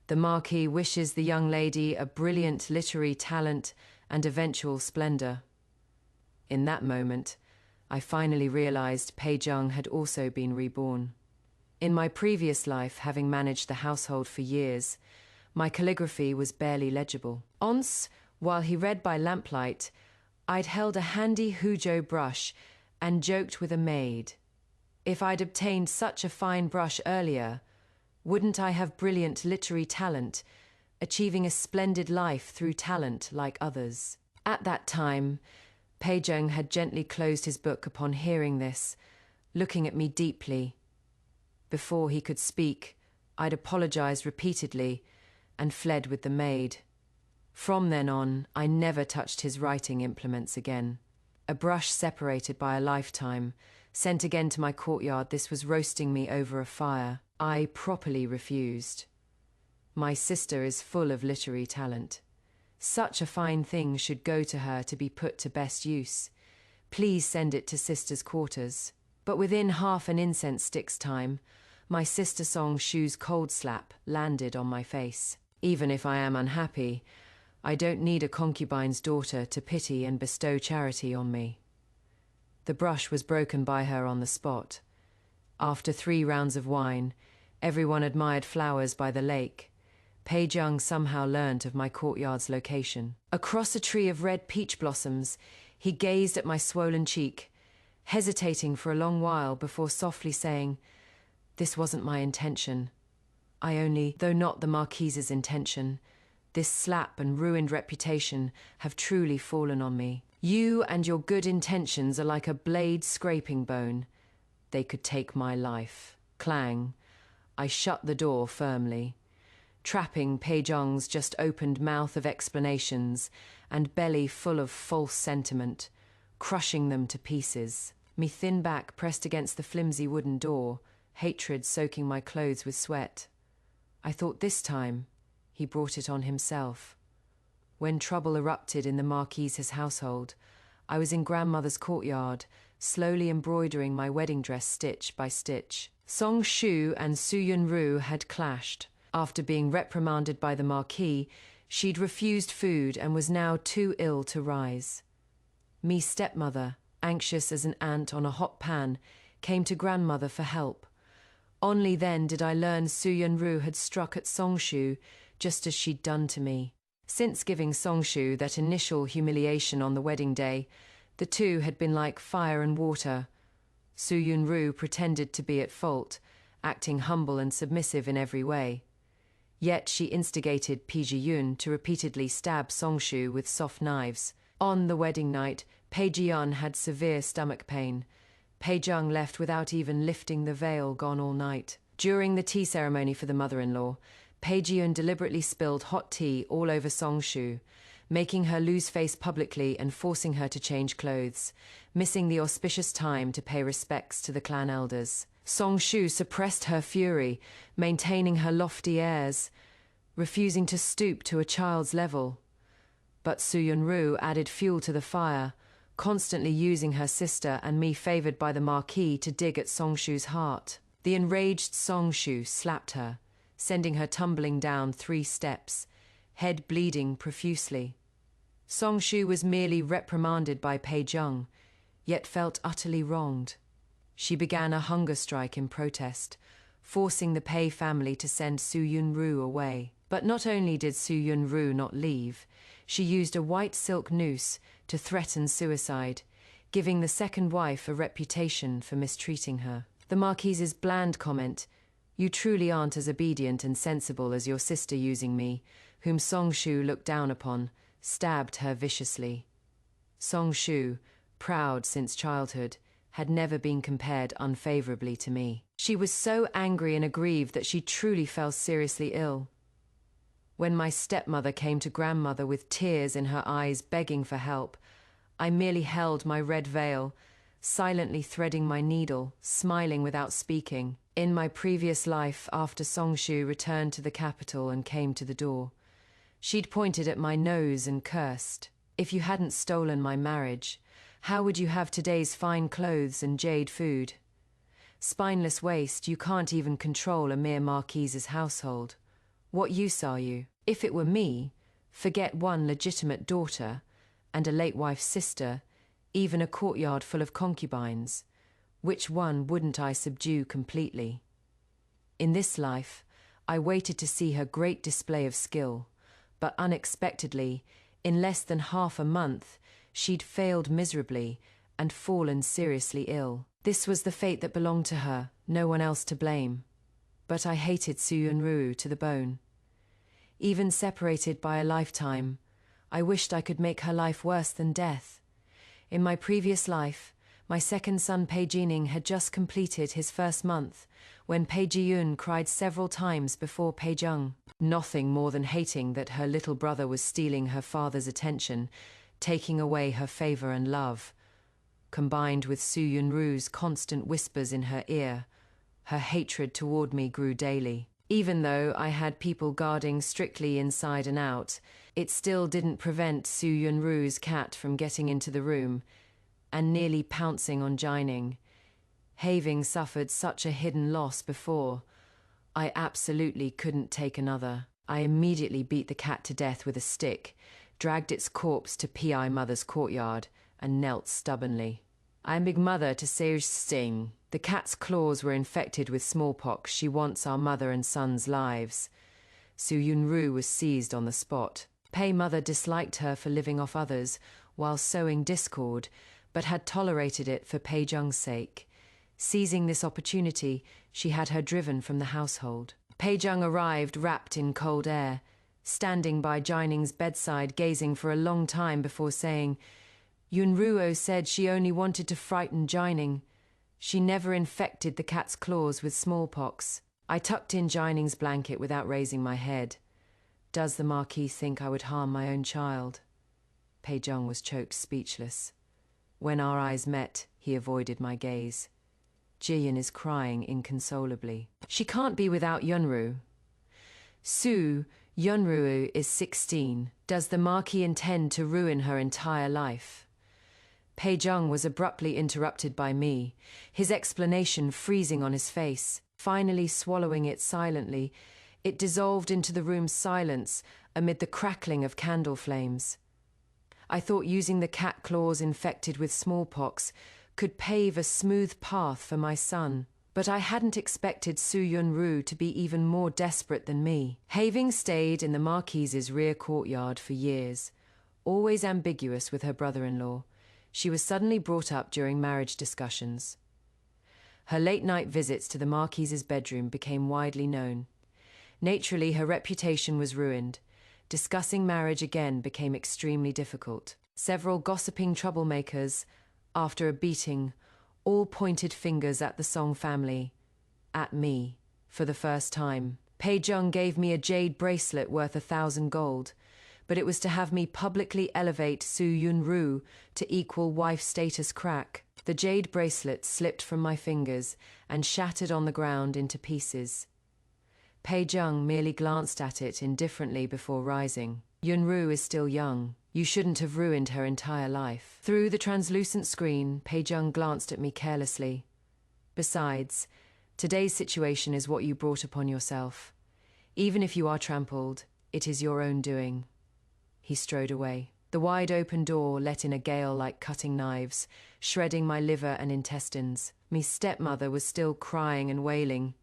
A: "The Marquis wishes the young lady a brilliant literary talent and eventual splendor." In that moment, I finally realized Pei Zheng had also been reborn. In my previous life, having managed the household for years, my calligraphy was barely legible. Once, while he read by lamplight, I'd held a handy Huzhou brush and joked with a maid. If I'd obtained such a fine brush earlier, wouldn't I have brilliant literary talent, achieving a splendid life through talent like others? At that time, Pei Zheng had gently closed his book upon hearing this, looking at me deeply. Before he could speak, I'd apologized repeatedly and fled with the maid. From then on, I never touched his writing implements again. A brush separated by a lifetime, sent again to my courtyard, this was roasting me over a fire. I properly refused. My sister is full of literary talent. Such a fine thing should go to her to be put to best use. Please send it to sister's quarters. But within half an incense stick's time, my sister song Shu's cold slap landed on my face. Even if I am unhappy, I don't need a concubine's daughter to pity and bestow charity on me. The brush was broken by her on the spot. After 3 rounds of wine, everyone admired flowers by the lake. Pei Zheng somehow learnt of my courtyard's location. Across a tree of red peach blossoms, he gazed at my swollen cheek, hesitating for a long while before softly saying, "This wasn't my intention. Though not the Marquis's intention, this slap and ruined reputation have truly fallen on me. You and your good intentions are like a blade scraping bone. They could take my life." Clang. I shut the door firmly, trapping Pei Zheng's just opened mouth of explanations and belly full of false sentiment, crushing them to pieces. Me thin back pressed against the flimsy wooden door, hatred soaking my clothes with sweat. I thought this time he brought it on himself. When trouble erupted in the Marquis's household, I was in grandmother's courtyard, slowly embroidering my wedding dress stitch by stitch. Song Shu and Su Yunru had clashed. After being reprimanded by the Marquis, she'd refused food and was now too ill to rise. Me stepmother, anxious as an ant on a hot pan, came to grandmother for help. Only then did I learn Su Yunru had struck at Song Shu, just as she'd done to me. Since giving Song Shu that initial humiliation on the wedding day, the two had been like fire and water. Su Yunru pretended to be at fault, acting humble and submissive in every way. Yet she instigated Pei Zheng to repeatedly stab Song Shu with soft knives. On the wedding night, Pei Zheng had severe stomach pain. Pei Zheng left without even lifting the veil, gone all night. During the tea ceremony for the mother-in-law, Pei Zheng deliberately spilled hot tea all over Song Shu, making her lose face publicly and forcing her to change clothes, missing the auspicious time to pay respects to the clan elders. Song Shu suppressed her fury, maintaining her lofty airs, refusing to stoop to a child's level. But Su Yunru added fuel to the fire, constantly using her sister and me favored by the Marquis to dig at Song Shu's heart. The enraged Song Shu slapped her, sending her tumbling down 3 steps, head bleeding profusely. Song Shu was merely reprimanded by Pei Zheng, yet felt utterly wronged. She began a hunger strike in protest, forcing the Pei family to send Su Yunru away. But not only did Su Yunru not leave, she used a white silk noose to threaten suicide, giving the second wife a reputation for mistreating her. The Marquis's bland comment, "You truly aren't as obedient and sensible as your sister using me," whom Song Shu looked down upon, stabbed her viciously. Song Shu, proud since childhood, had never been compared unfavorably to me. She was so angry and aggrieved that she truly fell seriously ill. When my stepmother came to grandmother with tears in her eyes begging for help, I merely held my red veil, silently threading my needle, smiling without speaking. In my previous life, after Song Shu returned to the capital and came to the door, she'd pointed at my nose and cursed. "If you hadn't stolen my marriage, how would you have today's fine clothes and jade food? Spineless waste, you can't even control a mere Marquis's household. What use are you? If it were me, forget one legitimate daughter and a late wife's sister, even a courtyard full of concubines. Which one wouldn't I subdue completely? In this life, I waited to see her great display of skill, but unexpectedly, in less than half a month, she'd failed miserably and fallen seriously ill. This was the fate that belonged to her, no one else to blame. But I hated Su Yunru to the bone. Even separated by a lifetime, I wished I could make her life worse than death. In my previous life, my second son Pei Zheng had just completed his first month, when Pei Zheng cried several times before Pei Zheng, nothing more than hating that her little brother was stealing her father's attention, taking away her favor and love. Combined with Su Yunru's constant whispers in her ear, her hatred toward me grew daily. Even though I had people guarding strictly inside and out, it still didn't prevent Su Yunru's cat from getting into the room and nearly pouncing on Jining. Having suffered such a hidden loss before, I absolutely couldn't take another. I immediately beat the cat to death with a stick, dragged its corpse to Pi Mother's courtyard, and knelt stubbornly. I'm big mother to Pei Zheng. The cat's claws were infected with smallpox. She wants our mother and son's lives. Su Yunru was seized on the spot. Pei mother disliked her for living off others while sowing discord, but had tolerated it for Pei Zheng's sake. Seizing this opportunity, she had her driven from the household. Pei Zheng arrived wrapped in cold air, standing by Jining's bedside gazing for a long time before saying, Yunruo said she only wanted to frighten Jining. She never infected the cat's claws with smallpox. I tucked in Jining's blanket without raising my head. Does the Marquis think I would harm my own child? Pei Zheng was choked speechless. When our eyes met, he avoided my gaze. Jiyan is crying inconsolably. She can't be without Yunru. Su, Yunru is 16. Does the Marquis intend to ruin her entire life? Pei Zheng was abruptly interrupted by me, his explanation freezing on his face. Finally swallowing it silently, it dissolved into the room's silence amid the crackling of candle flames. I thought using the cat claws infected with smallpox could pave a smooth path for my son, but I hadn't expected Su Yunru to be even more desperate than me. Having stayed in the Marquis's rear courtyard for years, always ambiguous with her brother-in-law, she was suddenly brought up during marriage discussions. Her late-night visits to the Marquis's bedroom became widely known. Naturally, her reputation was ruined. Discussing marriage again became extremely difficult. Several gossiping troublemakers, after a beating, all pointed fingers at the Song family, at me, for the first time. Pei Zheng gave me a jade bracelet worth 1,000 gold, but it was to have me publicly elevate Su Yunru to equal wife status crack. The jade bracelet slipped from my fingers and shattered on the ground into pieces. Pei Zheng merely glanced at it indifferently before rising. Yunru is still young. You shouldn't have ruined her entire life. Through the translucent screen, Pei Zheng glanced at me carelessly. Besides, today's situation is what you brought upon yourself. Even if you are trampled, it is your own doing. He strode away. The wide-open door let in a gale like cutting knives, shredding my liver and intestines. Me stepmother was still crying and wailing.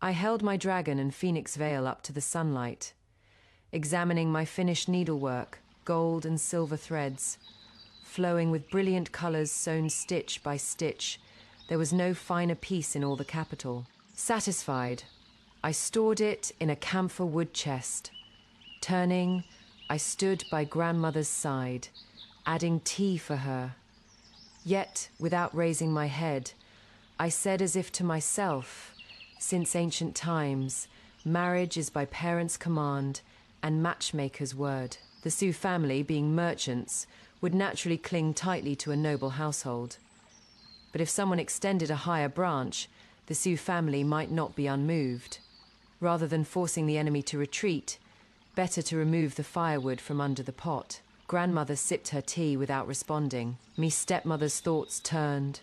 A: I held my dragon and phoenix veil up to the sunlight, examining my finished needlework, gold and silver threads, flowing with brilliant colors sewn stitch by stitch. There was no finer piece in all the capital. Satisfied, I stored it in a camphor wood chest. Turning, I stood by grandmother's side, adding tea for her. Yet, without raising my head, I said as if to myself, since ancient times, marriage is by parents' command and matchmaker's word. The Su family, being merchants, would naturally cling tightly to a noble household. But if someone extended a higher branch, the Su family might not be unmoved. Rather than forcing the enemy to retreat, better to remove the firewood from under the pot. Grandmother sipped her tea without responding. Me stepmother's thoughts turned.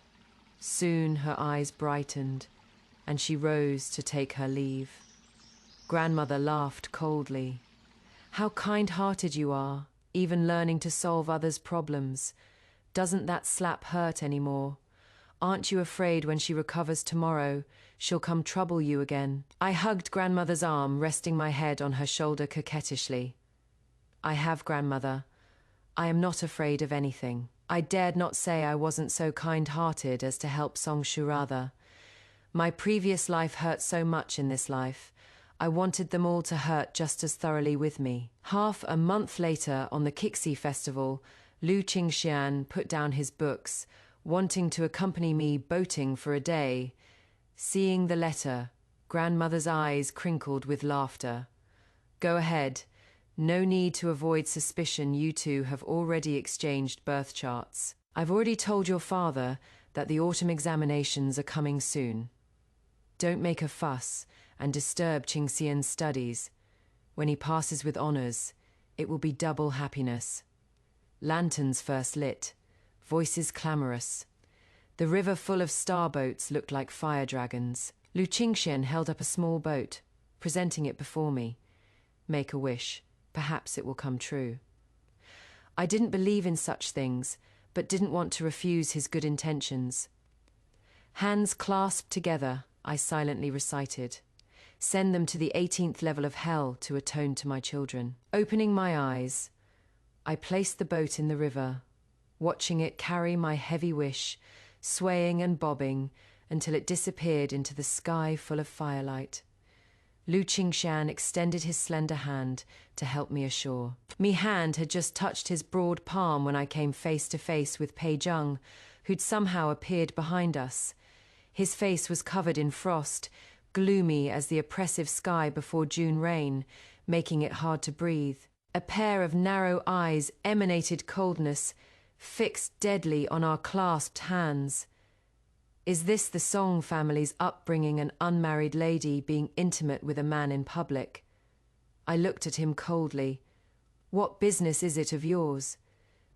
A: Soon her eyes brightened, and she rose to take her leave. Grandmother laughed coldly. How kind-hearted you are, even learning to solve others' problems. Doesn't that slap hurt anymore? Aren't you afraid when she recovers tomorrow, she'll come trouble you again? I hugged grandmother's arm, resting my head on her shoulder coquettishly. I have, grandmother. I am not afraid of anything. I dared not say I wasn't so kind-hearted as to help Song Shuratha. My previous life hurt so much in this life. I wanted them all to hurt just as thoroughly with me. Half a month later, on the Kixi festival, Lu Qingxian put down his books, wanting to accompany me boating for a day. Seeing the letter, grandmother's eyes crinkled with laughter. Go ahead. No need to avoid suspicion. You two have already exchanged birth charts. I've already told your father that the autumn examinations are coming soon. Don't make a fuss and disturb Qingxian's studies. When he passes with honors, it will be double happiness. Lanterns first lit, voices clamorous. The river full of starboats looked like fire dragons. Lu Qingxian held up a small boat, presenting it before me. Make a wish. Perhaps it will come true. I didn't believe in such things, but didn't want to refuse his good intentions. Hands clasped together, I silently recited, "Send them to the 18th level of hell to atone to my children." Opening my eyes, I placed the boat in the river, watching it carry my heavy wish, swaying and bobbing until it disappeared into the sky full of firelight. Lu Qingxian extended his slender hand to help me ashore. My hand had just touched his broad palm when I came face to face with Pei Zheng, who'd somehow appeared behind us. His face was covered in frost, gloomy as the oppressive sky before June rain, making it hard to breathe. A pair of narrow eyes emanated coldness, fixed deadly on our clasped hands. Is this the Song family's upbringing, an unmarried lady being intimate with a man in public? I looked at him coldly. "What business is it of yours?"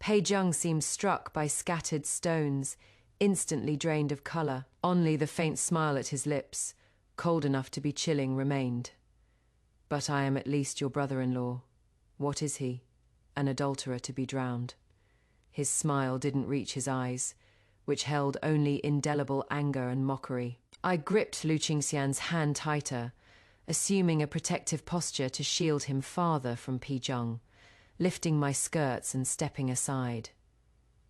A: Pei Zheng seemed struck by scattered stones, instantly drained of colour. Only the faint smile at his lips, cold enough to be chilling, remained. "But I am at least your brother-in-law. What is he? An adulterer to be drowned." His smile didn't reach his eyes, which held only indelible anger and mockery. I gripped Lu Qingxian's hand tighter, assuming a protective posture to shield him farther from Pei Zheng, lifting my skirts and stepping aside.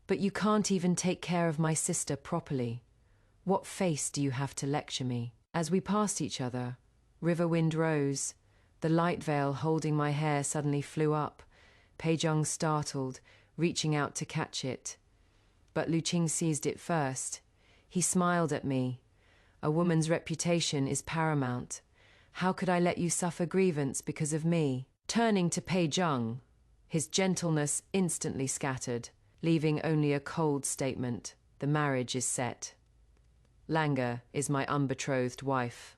A: "But you can't even take care of my sister properly. What face do you have to lecture me?" As we passed each other, river wind rose. The light veil holding my hair suddenly flew up. Pei Zheng startled, reaching out to catch it. But Lu Qing seized it first. He smiled at me. "A woman's reputation is paramount. How could I let you suffer grievance because of me?" Turning to Pei Zheng, his gentleness instantly scattered, leaving only a cold statement: "The marriage is set. Langer is my unbetrothed wife.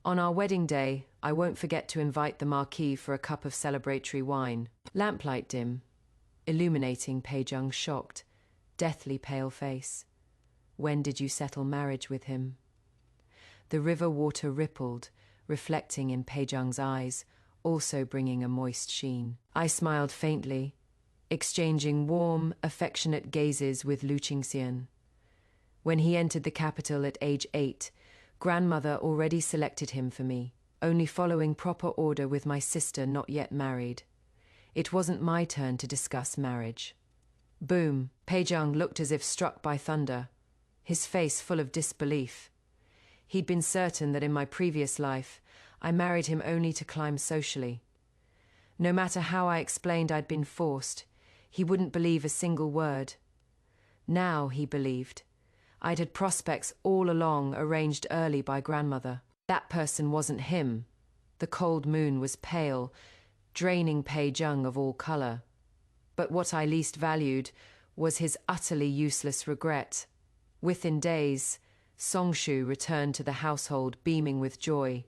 A: On our wedding day, I won't forget to invite the Marquis for a cup of celebratory wine." Lamplight dim, illuminating Pei Zheng's shocked, deathly pale face. "When did you settle marriage with him?" The river water rippled, reflecting in Pei Zheng's eyes, also bringing a moist sheen. I smiled faintly, exchanging warm, affectionate gazes with Lu Qingxian. When he entered the capital at age 8, grandmother already selected him for me, only following proper order with my sister not yet married. It wasn't my turn to discuss marriage. Boom! Pei Zheng looked as if struck by thunder, his face full of disbelief. He'd been certain that in my previous life, I married him only to climb socially. No matter how I explained I'd been forced, he wouldn't believe a single word. Now he believed. I'd had prospects all along, arranged early by grandmother. That person wasn't him. The cold moon was pale, draining Pei Zheng of all colour. But what I least valued was his utterly useless regret. Within days, Songshu returned to the household beaming with joy.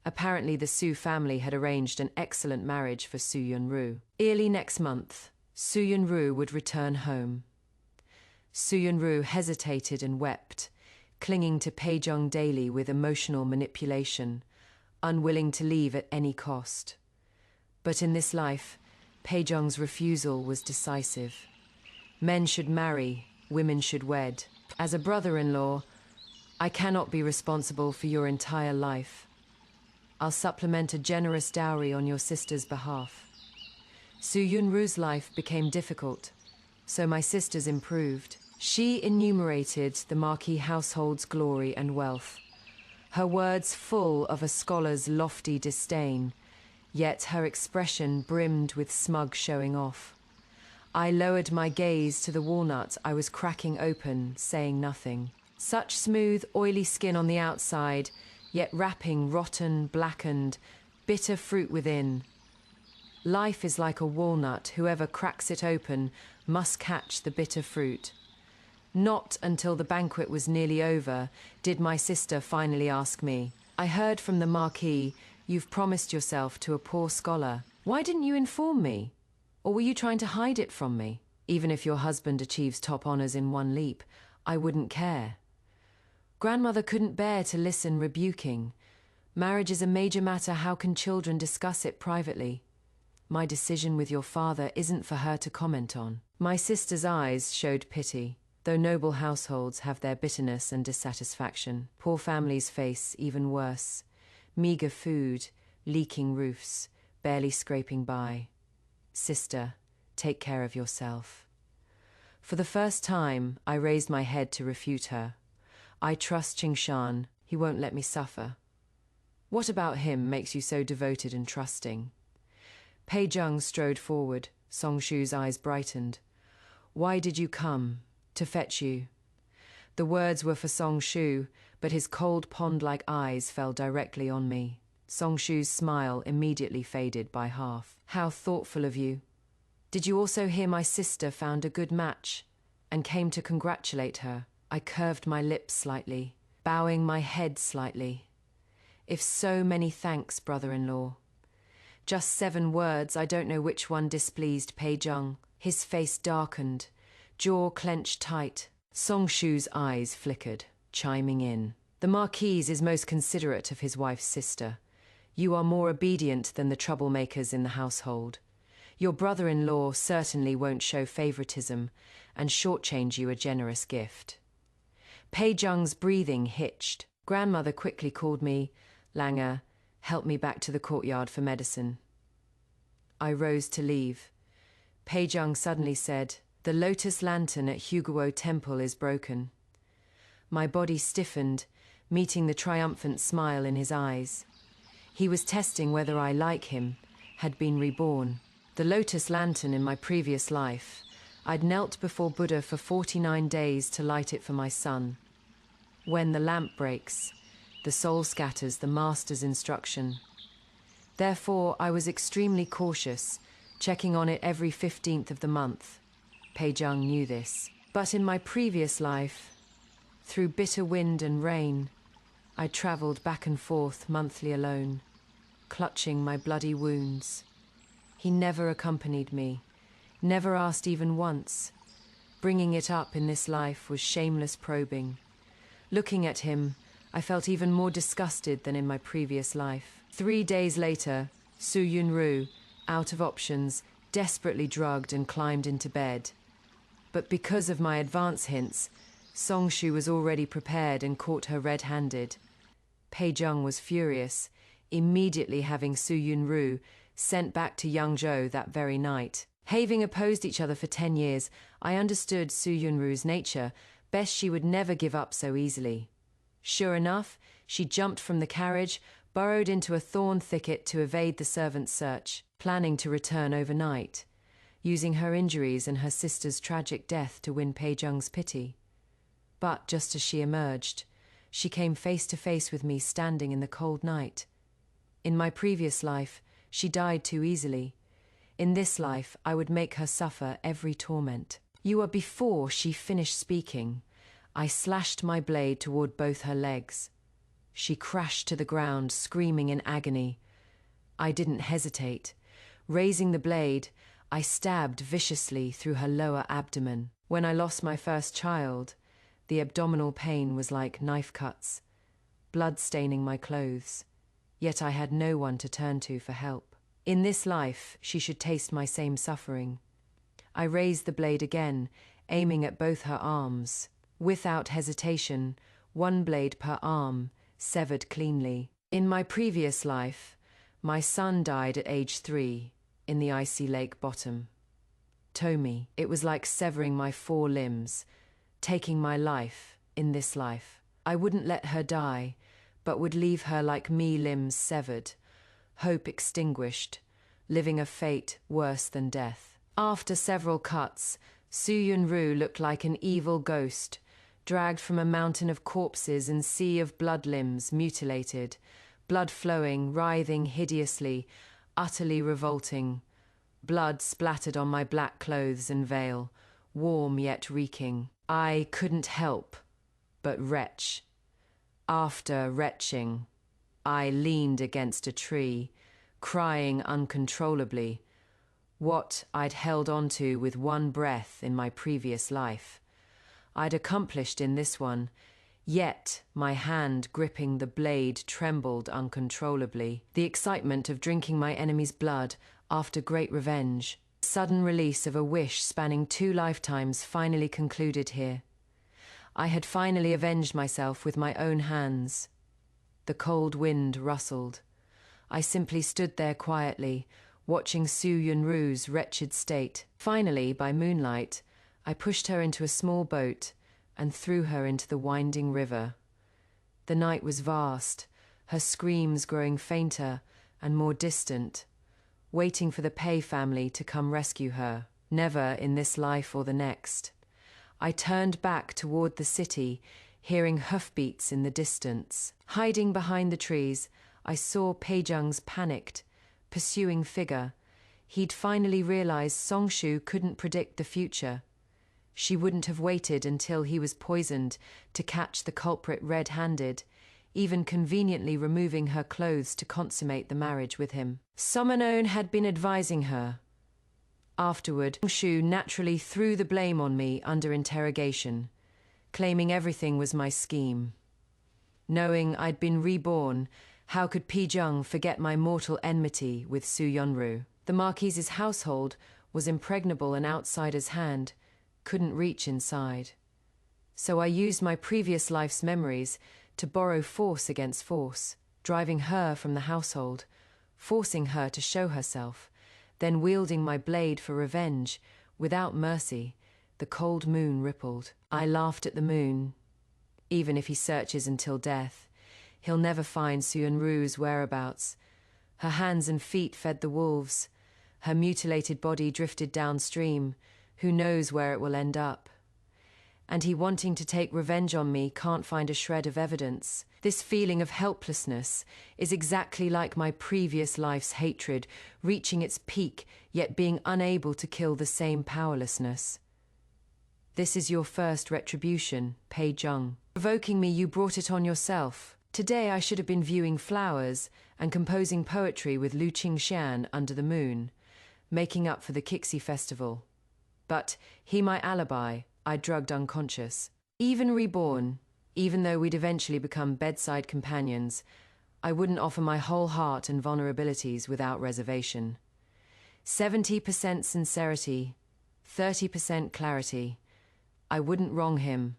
A: Apparently the Su family had arranged an excellent marriage for Su Yunru. Early next month, Su Yunru would return home. Su Yunru hesitated and wept, clinging to Pei Zheng daily with emotional manipulation, unwilling to leave at any cost. But in this life, Pei Zheng's refusal was decisive. Men should marry, women should wed. As a brother-in-law, I cannot be responsible for your entire life. I'll supplement a generous dowry on your sister's behalf. Su Yunru's life became difficult, so my sister's improved. She enumerated the Marquis household's glory and wealth, her words full of a scholar's lofty disdain, yet her expression brimmed with smug showing off. I lowered my gaze to the walnut I was cracking open, saying nothing. Such smooth, oily skin on the outside, yet wrapping rotten, blackened, bitter fruit within. Life is like a walnut. Whoever cracks it open must catch the bitter fruit. Not until the banquet was nearly over did my sister finally ask me, "I heard from the Marquis you've promised yourself to a poor scholar. Why didn't you inform me? Or were you trying to hide it from me? Even if your husband achieves top honors in one leap, I wouldn't care." Grandmother couldn't bear to listen rebuking. "Marriage is a major matter. How can children discuss it privately? My decision with your father isn't for her to comment on." My sister's eyes showed pity. Though noble households have their bitterness and dissatisfaction, poor families face even worse. Meager food, leaking roofs, barely scraping by. Sister, take care of yourself. For the first time, I raised my head to refute her. I trust Qingshan. He won't let me suffer. What about him makes you so devoted and trusting? Pei Zheng strode forward. Songshu's eyes brightened. Why did you come? To fetch you. The words were for Songshu, but his cold pond-like eyes fell directly on me. Songshu's smile immediately faded by half. How thoughtful of you. Did you also hear my sister found a good match and came to congratulate her? I curved my lips slightly, bowing my head slightly. If so, many thanks, brother-in-law. Just 7 words, I don't know which one displeased Pei Zheng. His face darkened, jaw clenched tight. Songshu's eyes flickered, chiming in. The Marquis is most considerate of his wife's sister. You are more obedient than the troublemakers in the household. Your brother-in-law certainly won't show favoritism and shortchange you a generous gift. Pei Zheng's breathing hitched. Grandmother quickly called me. Langer, help me back to the courtyard for medicine. I rose to leave. Pei Zheng suddenly said, the lotus lantern at Huguo Temple is broken. My body stiffened, meeting the triumphant smile in his eyes. He was testing whether I, like him, had been reborn. The lotus lantern in my previous life, I'd knelt before Buddha for 49 days to light it for my son. When the lamp breaks, the soul scatters the master's instruction. Therefore, I was extremely cautious, checking on it every 15th of the month. Pei Zheng knew this. But in my previous life, through bitter wind and rain, I traveled back and forth monthly alone, clutching my bloody wounds. He never accompanied me, never asked even once. Bringing it up in this life was shameless probing. Looking at him, I felt even more disgusted than in my previous life. 3 days later, Su Yunru, out of options, desperately drugged and climbed into bed. But because of my advance hints, Songshu was already prepared and caught her red-handed. Pei Zheng was furious, immediately having Su Yunru sent back to Yangzhou that very night. Having opposed each other for 10 years, I understood Su Yunru's nature. Best she would never give up so easily. Sure enough, she jumped from the carriage, burrowed into a thorn thicket to evade the servant's search, planning to return overnight, using her injuries and her sister's tragic death to win Pei Zheng's pity. But just as she emerged, she came face to face with me standing in the cold night. In my previous life, she died too easily. In this life, I would make her suffer every torment. Before she finished speaking, I slashed my blade toward both her legs. She crashed to the ground, screaming in agony. I didn't hesitate. Raising the blade, I stabbed viciously through her lower abdomen. When I lost my first child, the abdominal pain was like knife cuts, blood staining my clothes. Yet I had no one to turn to for help. In this life, she should taste my same suffering. I raised the blade again, aiming at both her arms. Without hesitation, 1 blade per arm, severed cleanly. In my previous life, my son died at age 3, in the icy lake bottom. Tomi, it was like severing my 4 limbs, taking my life in this life. I wouldn't let her die, but would leave her like me, limbs severed, hope extinguished, living a fate worse than death. After several cuts, Su Yunru looked like an evil ghost, dragged from a mountain of corpses and sea of blood, limbs mutilated, blood flowing, writhing hideously, utterly revolting. Blood splattered on my black clothes and veil, warm yet reeking. I couldn't help but retch. After retching, I leaned against a tree, crying uncontrollably. What I'd held onto with 1 breath in my previous life, I'd accomplished in this one, yet my hand gripping the blade trembled uncontrollably. The excitement of drinking my enemy's blood after great revenge. sudden release of a wish spanning 2 lifetimes finally concluded here. I had finally avenged myself with my own hands. The cold wind rustled. I simply stood there quietly, watching Su Yunru's wretched state. Finally, by moonlight, I pushed her into a small boat and threw her into the winding river. The night was vast, her screams growing fainter and more distant, waiting for the Pei family to come rescue her. Never in this life or the next. I turned back toward the city, hearing hoofbeats in the distance. Hiding behind the trees, I saw Pei Zheng's panicked, pursuing figure. He'd finally realized Songshu couldn't predict the future. She wouldn't have waited until he was poisoned to catch the culprit red-handed, even conveniently removing her clothes to consummate the marriage with him. Someone had been advising her. Afterward, Songshu naturally threw the blame on me under interrogation, claiming everything was my scheme. Knowing I'd been reborn, how could Pei Zheng forget my mortal enmity with Su Yunru? The Marquis's household was impregnable, an outsider's hand couldn't reach inside. So I used my previous life's memories to borrow force against force, driving her from the household, forcing her to show herself, then wielding my blade for revenge, without mercy. The cold moon rippled. I laughed at the moon. Even if he searches until death, he'll never find Su Yunru's whereabouts. Her hands and feet fed the wolves. Her mutilated body drifted downstream. Who knows where it will end up? And he, wanting to take revenge on me, can't find a shred of evidence. This feeling of helplessness is exactly like my previous life's hatred, reaching its peak, yet being unable to kill the same powerlessness. This is your first retribution, Pei Zheng. Provoking me, you brought it on yourself. Today I should have been viewing flowers and composing poetry with Lu Qingxian under the moon, making up for the Kixi festival. But he my alibi, I drugged unconscious. Even reborn, even though we'd eventually become bedside companions, I wouldn't offer my whole heart and vulnerabilities without reservation. 70% sincerity, 30% clarity. I wouldn't wrong him,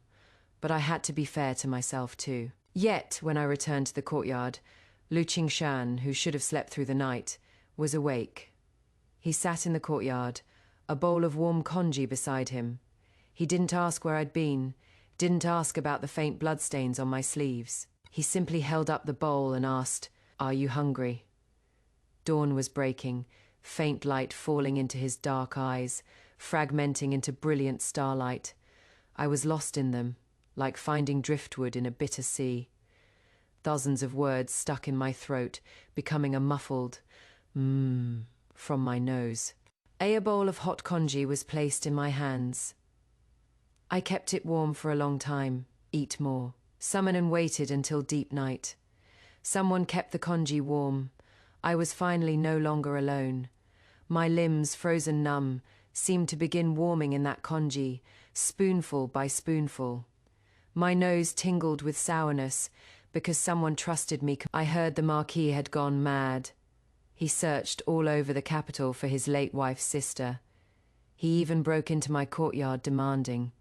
A: but I had to be fair to myself too. Yet, when I returned to the courtyard, Lu Qingxian, who should have slept through the night, was awake. He sat in the courtyard, a bowl of warm congee beside him. He didn't ask where I'd been, didn't ask about the faint bloodstains on my sleeves. He simply held up the bowl and asked, "Are you hungry?" Dawn was breaking, faint light falling into his dark eyes, fragmenting into brilliant starlight. I was lost in them, like finding driftwood in a bitter sea. Dozens of words stuck in my throat, becoming a muffled from my nose. A bowl of hot congee was placed in my hands. I kept it warm for a long time. Eat more. Summoned and waited until deep night. Someone kept the congee warm. I was finally no longer alone. My limbs, frozen numb, seemed to begin warming in that congee, spoonful by spoonful. My nose tingled with sourness because someone trusted me. I heard the Marquis had gone mad. He searched all over the capital for his late wife's sister. He even broke into my courtyard demanding,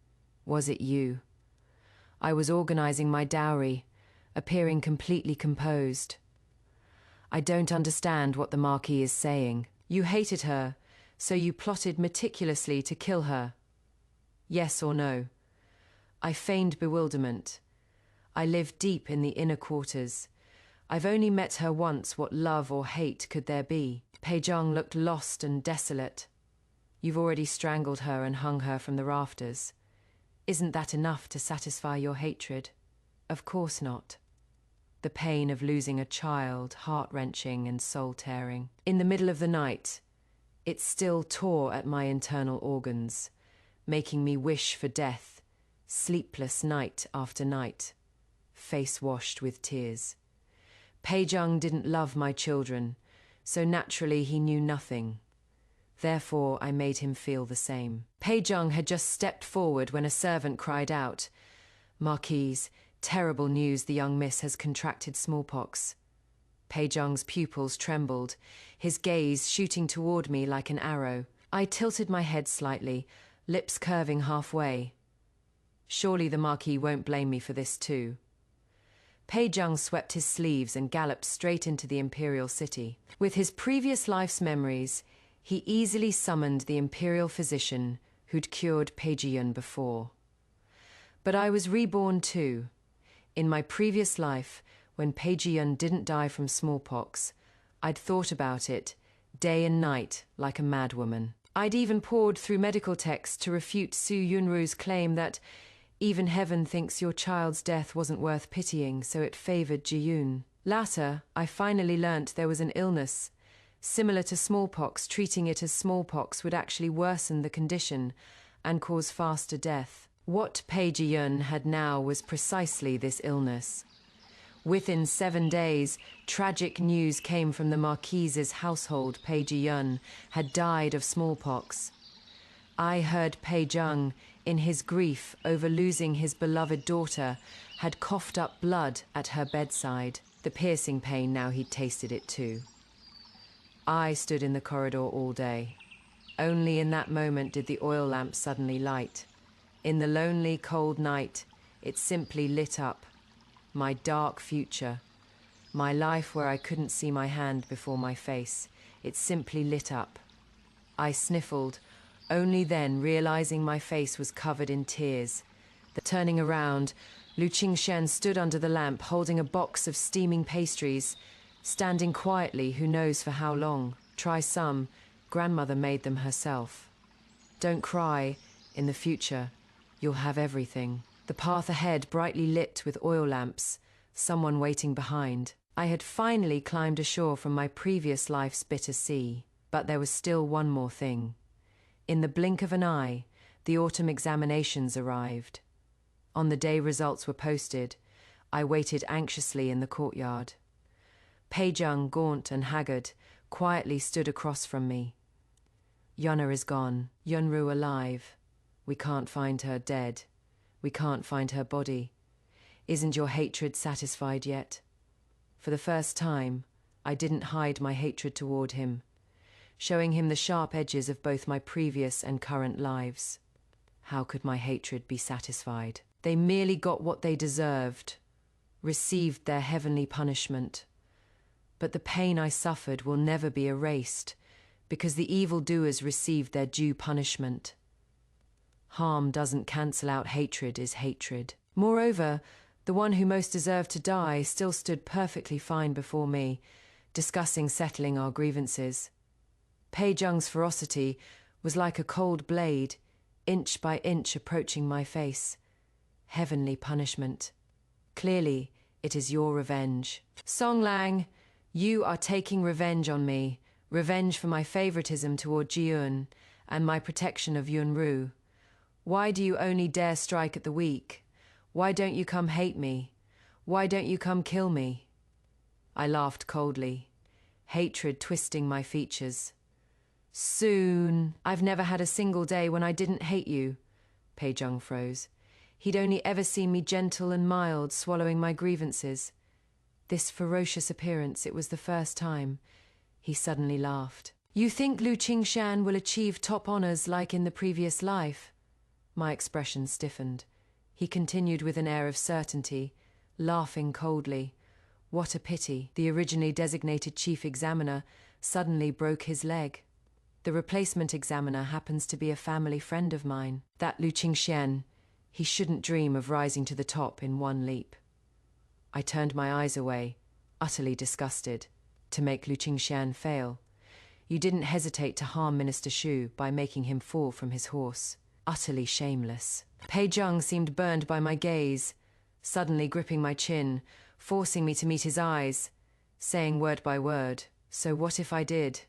A: "Was it you?" I was organizing my dowry, appearing completely composed. "I don't understand what the Marquis is saying. You hated her, so you plotted meticulously to kill her. Yes or no?" I feigned bewilderment. I lived deep in the inner quarters. I've only met her once. What love or hate could there be? Pei Zheng looked lost and desolate. "You've already strangled her and hung her from the rafters. Isn't that enough to satisfy your hatred?" "Of course not." The pain of losing a child, heart-wrenching and soul-tearing. In the middle of the night, it still tore at my internal organs, making me wish for death, sleepless night after night, face washed with tears. Pei Zheng didn't love my children, so naturally he knew nothing. Therefore, I made him feel the same. Pei Zheng had just stepped forward when a servant cried out, "Marquise, terrible news, the young miss has contracted smallpox." Pei Zheng's pupils trembled, his gaze shooting toward me like an arrow. I tilted my head slightly, lips curving halfway. Surely the Marquis won't blame me for this too. Pei Zheng swept his sleeves and galloped straight into the imperial city. With his previous life's memories, he easily summoned the imperial physician who'd cured Pei Zheng before. But I was reborn too. In my previous life, when Pei Zheng didn't die from smallpox, I'd thought about it day and night like a madwoman. I'd even pored through medical texts to refute Su Yunru's claim that even heaven thinks your child's death wasn't worth pitying, so it favored Ji-yun. Later, I finally learnt there was an illness similar to smallpox. Treating it as smallpox would actually worsen the condition and cause faster death. What Pei Zheng had now was precisely this illness. Within 7 days, tragic news came from the Marquis's household. Pei Zheng had died of smallpox. I heard Pei Zheng, in his grief over losing his beloved daughter, had coughed up blood at her bedside. The piercing pain, now he'd tasted it too. I stood in the corridor all day. Only in that moment did the oil lamp suddenly light. In the lonely, cold night, it simply lit up. My dark future, my life where I couldn't see my hand before my face, it simply lit up. I sniffled, only then realizing my face was covered in tears. Turning around, Lu Qingshan stood under the lamp holding a box of steaming pastries, standing quietly, who knows for how long. Try some, grandmother made them herself. Don't cry, in the future, you'll have everything. The path ahead brightly lit with oil lamps, someone waiting behind. I had finally climbed ashore from my previous life's bitter sea, but there was still one more thing. In the blink of an eye, the autumn examinations arrived. On the day results were posted, I waited anxiously in the courtyard. Pei Zheng, gaunt and haggard, quietly stood across from me. Yona is gone, Yunru alive. We can't find her, dead. We can't find her body. Isn't your hatred satisfied yet? For the first time, I didn't hide my hatred toward him, showing him the sharp edges of both my previous and current lives. How could my hatred be satisfied? They merely got what they deserved, received their heavenly punishment. But the pain I suffered will never be erased, because the evildoers received their due punishment. Harm doesn't cancel out hatred is hatred. Moreover, the one who most deserved to die still stood perfectly fine before me, discussing settling our grievances. Pei Zheng's ferocity was like a cold blade, inch by inch approaching my face. Heavenly punishment. Clearly, it is your revenge. Song Lang, you are taking revenge on me, revenge for my favoritism toward Ji-yun and my protection of Yunru. Why do you only dare strike at the weak? Why don't you come hate me? Why don't you come kill me? I laughed coldly, hatred twisting my features. Soon. I've never had a single day when I didn't hate you. Pei Zheng froze. He'd only ever seen me gentle and mild, swallowing my grievances. This ferocious appearance, it was the first time. He suddenly laughed. You think Lu Qingshan will achieve top honors like in the previous life? My expression stiffened. He continued with an air of certainty, laughing coldly. What a pity. The originally designated chief examiner suddenly broke his leg. The replacement examiner happens to be a family friend of mine. That Lu Qingshan, he shouldn't dream of rising to the top in one leap. I turned my eyes away, utterly disgusted, to make Lu Qingshan fail. You didn't hesitate to harm Minister Shu by making him fall from his horse. Utterly shameless. Pei Zheng seemed burned by my gaze, suddenly gripping my chin, forcing me to meet his eyes, saying word by word, so what if I did?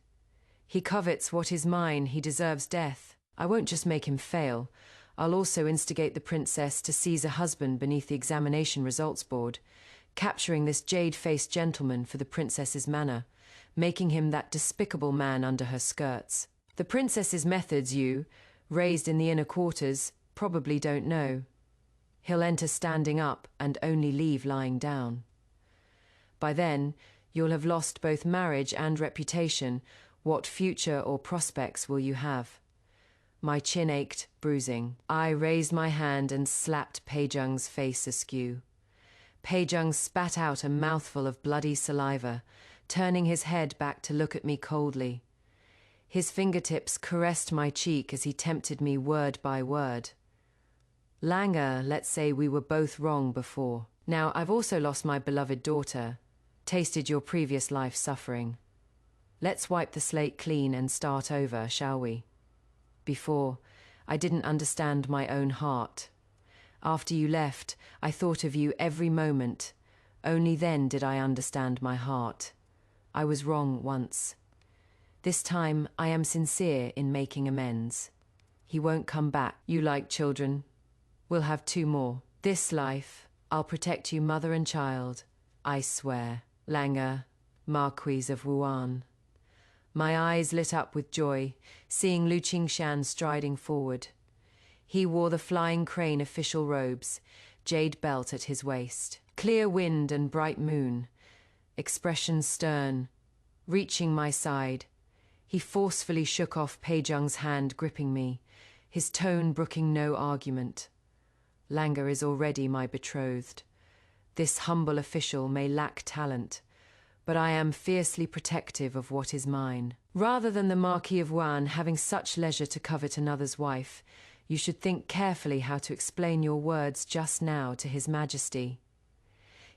A: He covets what is mine, he deserves death. I won't just make him fail, I'll also instigate the princess to seize a husband beneath the examination results board, capturing this jade-faced gentleman for the princess's manor, making him that despicable man under her skirts. The princess's methods you, raised in the inner quarters, probably don't know. He'll enter standing up and only leave lying down. By then, you'll have lost both marriage and reputation, What future or prospects will you have? My chin ached, bruising. I raised my hand and slapped Pei Zheng's face askew. Pei Zheng spat out a mouthful of bloody saliva, turning his head back to look at me coldly. His fingertips caressed my cheek as he tempted me word by word. Langer, let's say we were both wrong before. Now I've also lost my beloved daughter, tasted your previous life suffering. Let's wipe the slate clean and start over, shall we? Before, I didn't understand my own heart. After you left, I thought of you every moment. Only then did I understand my heart. I was wrong once. This time, I am sincere in making amends. He won't come back. You like children. We'll have 2 more. This life, I'll protect you mother and child. I swear. Langer, Marquis of Yong'an. My eyes lit up with joy, seeing Lu Qingshan striding forward. He wore the flying crane official robes, jade belt at his waist. Clear wind and bright moon. Expression stern. Reaching my side, he forcefully shook off Pei Zheng's hand gripping me, his tone brooking no argument. Langer is already my betrothed. This humble official may lack talent, but I am fiercely protective of what is mine. Rather than the Marquis of Yong'an having such leisure to covet another's wife, you should think carefully how to explain your words just now to His Majesty.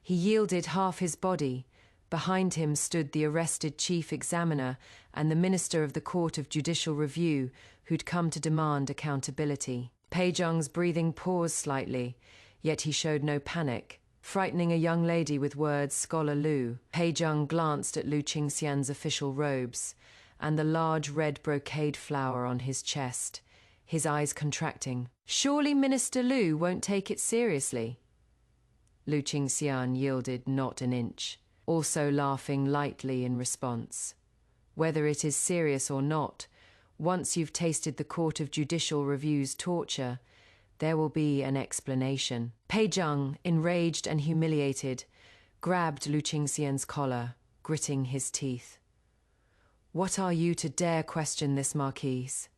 A: He yielded half his body. Behind him stood the arrested chief examiner and the minister of the Court of Judicial Review, who'd come to demand accountability. Pei Zheng's breathing paused slightly, yet he showed no panic. Frightening a young lady with words, Scholar Lu, Pei Zheng glanced at Lu Qingxian's official robes and the large red brocade flower on his chest, his eyes contracting. Surely Minister Lu won't take it seriously. Lu Qingxian yielded not an inch, also laughing lightly in response. Whether it is serious or not, once you've tasted the Court of Judicial Review's torture, there will be an explanation. Pei Zheng, enraged and humiliated, grabbed Lu Qingxian's collar, gritting his teeth. What are you to dare question this Marquise?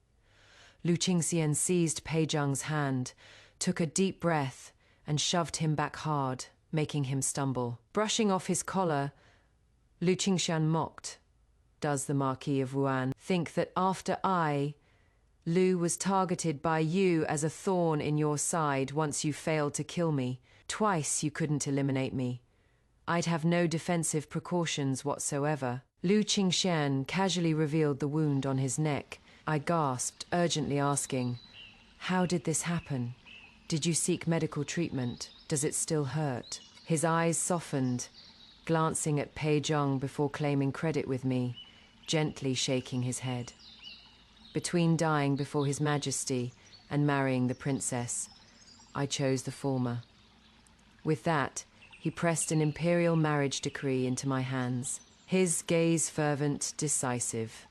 A: Lu Qingxian seized Pei Zheng's hand, took a deep breath, and shoved him back hard, making him stumble. Brushing off his collar, Lu Qingxian mocked. Does the Marquis of Yong'an think that after Lu was targeted by you as a thorn in your side once you failed to kill me? Twice you couldn't eliminate me. I'd have no defensive precautions whatsoever. Lu Qingxian casually revealed the wound on his neck. I gasped, urgently asking, how did this happen? Did you seek medical treatment? Does it still hurt? His eyes softened, glancing at Pei Zheng before claiming credit with me, gently shaking his head. Between dying before His Majesty and marrying the princess, I chose the former. With that, he pressed an imperial marriage decree into my hands, his gaze fervent, decisive.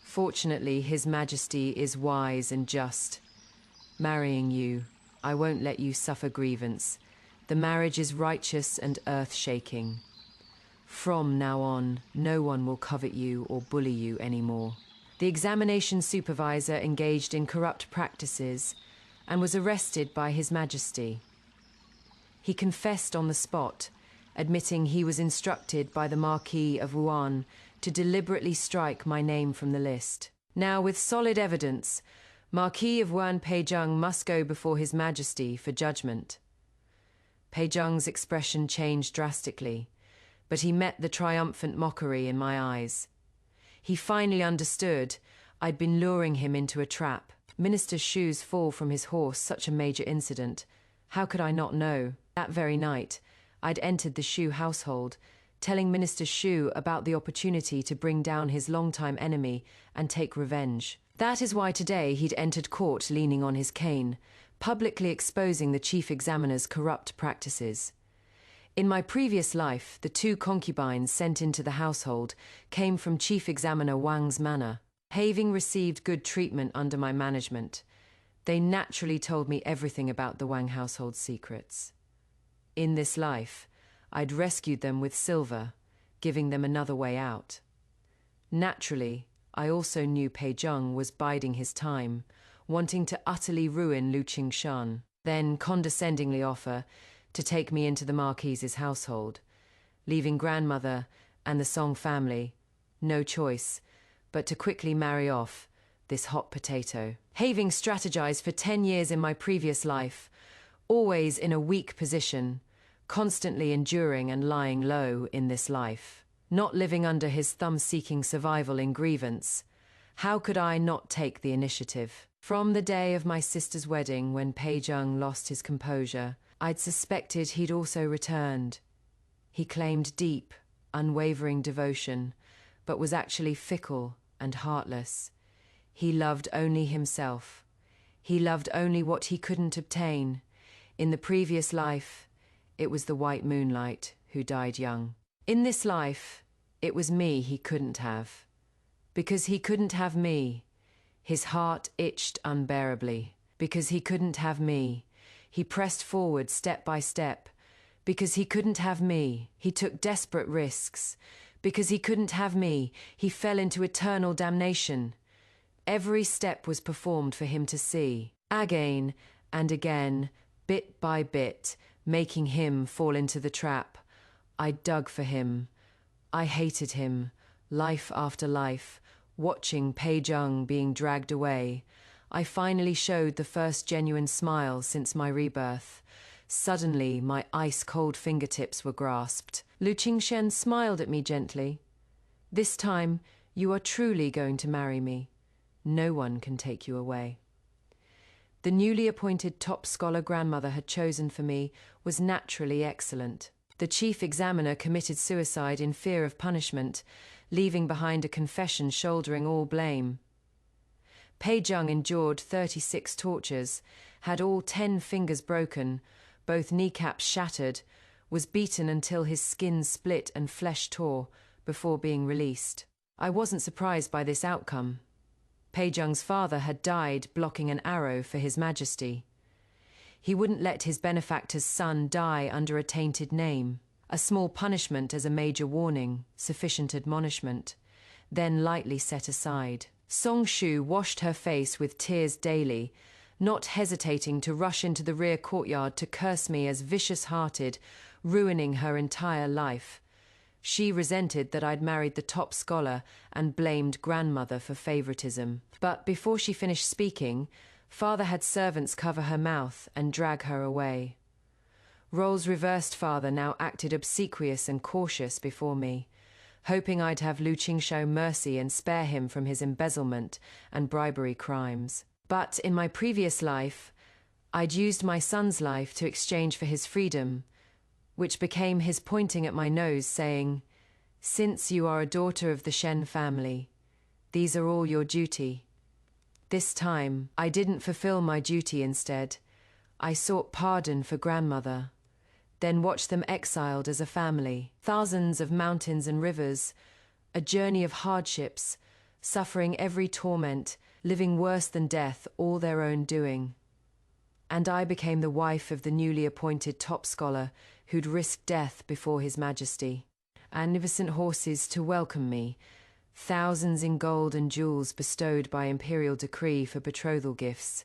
A: Fortunately, His Majesty is wise and just. Marrying you, I won't let you suffer grievance. The marriage is righteous and earth-shaking. From now on, no one will covet you or bully you anymore. The examination supervisor engaged in corrupt practices and was arrested by His Majesty. He confessed on the spot, admitting he was instructed by the Marquis of Yong'an to deliberately strike my name from the list. Now, with solid evidence, Marquis of Yong'an Pei Zheng must go before His Majesty for judgment. Pei Zheng's expression changed drastically, but he met the triumphant mockery in my eyes. He finally understood I'd been luring him into a trap. Minister Shu's fall from his horse, such a major incident. How could I not know? That very night, I'd entered the Shu household, telling Minister Shu about the opportunity to bring down his longtime enemy and take revenge. That is why today he'd entered court leaning on his cane, publicly exposing the chief examiner's corrupt practices. In my previous life, the 2 concubines sent into the household came from Chief Examiner Wang's manor. Having received good treatment under my management, they naturally told me everything about the Wang household's secrets. In this life, I'd rescued them with silver, giving them another way out. Naturally, I also knew Pei Zheng was biding his time, wanting to utterly ruin Lu Qingshan, then condescendingly offer to take me into the Marquis's household, leaving grandmother and the Song family no choice but to quickly marry off this hot potato. Having strategized for 10 years in my previous life, always in a weak position, constantly enduring and lying low in this life, not living under his thumb-seeking survival in grievance, how could I not take the initiative? From the day of my sister's wedding, when Pei Zheng lost his composure, I'd suspected he'd also returned. He claimed deep, unwavering devotion, but was actually fickle and heartless. He loved only himself. He loved only what he couldn't obtain. In the previous life, it was the white moonlight who died young. In this life, it was me he couldn't have. Because he couldn't have me, his heart itched unbearably. Because he couldn't have me, he pressed forward step by step. Because he couldn't have me, he took desperate risks. Because he couldn't have me, he fell into eternal damnation. Every step was performed for him to see. Again and again, bit by bit, making him fall into the trap. I dug for him. I hated him, life after life, watching Pei Zheng being dragged away. I finally showed the first genuine smile since my rebirth. Suddenly, my ice-cold fingertips were grasped. Lu Qingshan smiled at me gently. This time, you are truly going to marry me. No one can take you away. The newly appointed top scholar grandmother had chosen for me was naturally excellent. The chief examiner committed suicide in fear of punishment, leaving behind a confession shouldering all blame. Pei Zheng endured 36 tortures, had all 10 fingers broken, both kneecaps shattered, was beaten until his skin split and flesh tore before being released. I wasn't surprised by this outcome. Pei Zheng's father had died blocking an arrow for His Majesty. He wouldn't let his benefactor's son die under a tainted name. A small punishment as a major warning, sufficient admonishment, then lightly set aside. Song Shu washed her face with tears daily, not hesitating to rush into the rear courtyard to curse me as vicious-hearted, ruining her entire life. She resented that I'd married the top scholar and blamed grandmother for favoritism. But before she finished speaking, father had servants cover her mouth and drag her away. Roles reversed, father now acted obsequious and cautious before me, hoping I'd have Lu Qing show mercy and spare him from his embezzlement and bribery crimes. But in my previous life, I'd used my son's life to exchange for his freedom, which became his pointing at my nose, saying, "Since you are a daughter of the Shen family, these are all your duty." This time, I didn't fulfill my duty instead. I sought pardon for grandmother, then watched them exiled as a family. Thousands of mountains and rivers, a journey of hardships, suffering every torment, living worse than death, all their own doing. And I became the wife of the newly appointed top scholar who'd risked death before His Majesty. Magnificent horses to welcome me, thousands in gold and jewels bestowed by imperial decree for betrothal gifts.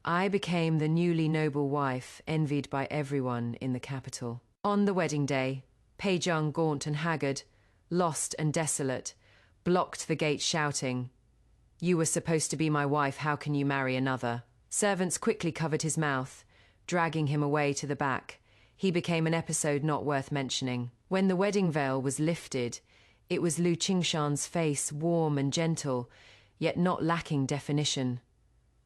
A: I became the newly noble wife envied by everyone in the capital. On the wedding day, Pei Zheng, gaunt and haggard, lost and desolate, blocked the gate shouting, "You were supposed to be my wife, how can you marry another?" Servants quickly covered his mouth, dragging him away to the back. He became an episode not worth mentioning. When the wedding veil was lifted, it was Lu Qingshan's face, warm and gentle, yet not lacking definition.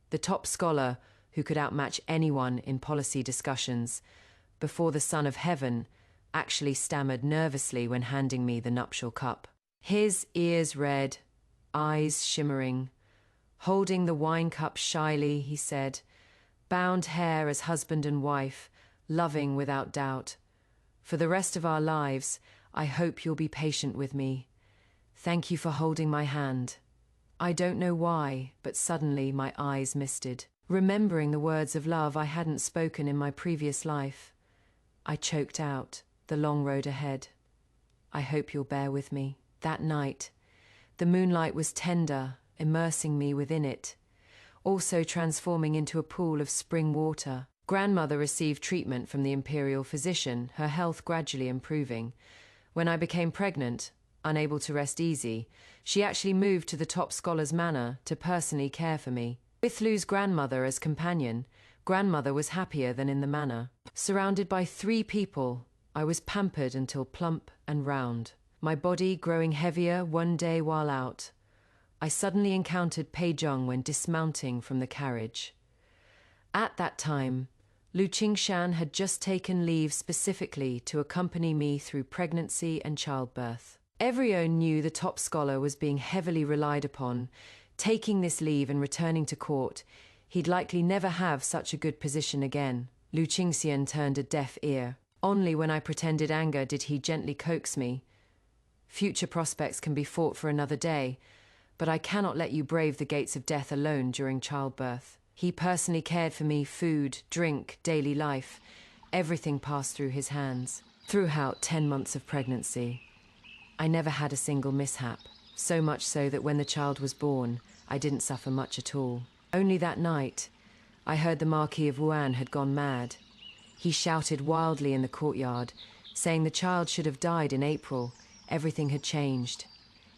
A: The top scholar, who could outmatch anyone in policy discussions, before the Son of Heaven, actually stammered nervously when handing me the nuptial cup. His ears red, eyes shimmering, holding the wine cup shyly, he said, "Bound hair as husband and wife, loving without doubt. For the rest of our lives, I hope you'll be patient with me. Thank you for holding my hand." I don't know why, but suddenly my eyes misted. Remembering the words of love I hadn't spoken in my previous life, I choked out, "The long road ahead. I hope you'll bear with me." That night, The moonlight was tender, immersing me within it, also transforming into a pool of spring water. Grandmother received treatment from the imperial physician, her health gradually improving. When I became pregnant, unable to rest easy, she actually moved to the top scholar's manor to personally care for me. With Lu's grandmother as companion, grandmother was happier than in the manor. Surrounded by 3 people, I was pampered until plump and round. My body growing heavier one day while out. I suddenly encountered Pei Zheng when dismounting from the carriage. At that time, Lu Qingshan had just taken leave specifically to accompany me through pregnancy and childbirth. Everyone knew the top scholar was being heavily relied upon. Taking this leave and returning to court, he'd likely never have such a good position again. Lu Qingxian turned a deaf ear. Only when I pretended anger did he gently coax me. Future prospects can be fought for another day, but I cannot let you brave the gates of death alone during childbirth. He personally cared for me, food, drink, daily life. Everything passed through his hands. Throughout 10 months of pregnancy, I never had a single mishap. So much so that when the child was born, I didn't suffer much at all. Only that night, I heard the Marquis of Yong'an had gone mad. He shouted wildly in the courtyard, saying the child should have died in April. Everything had changed.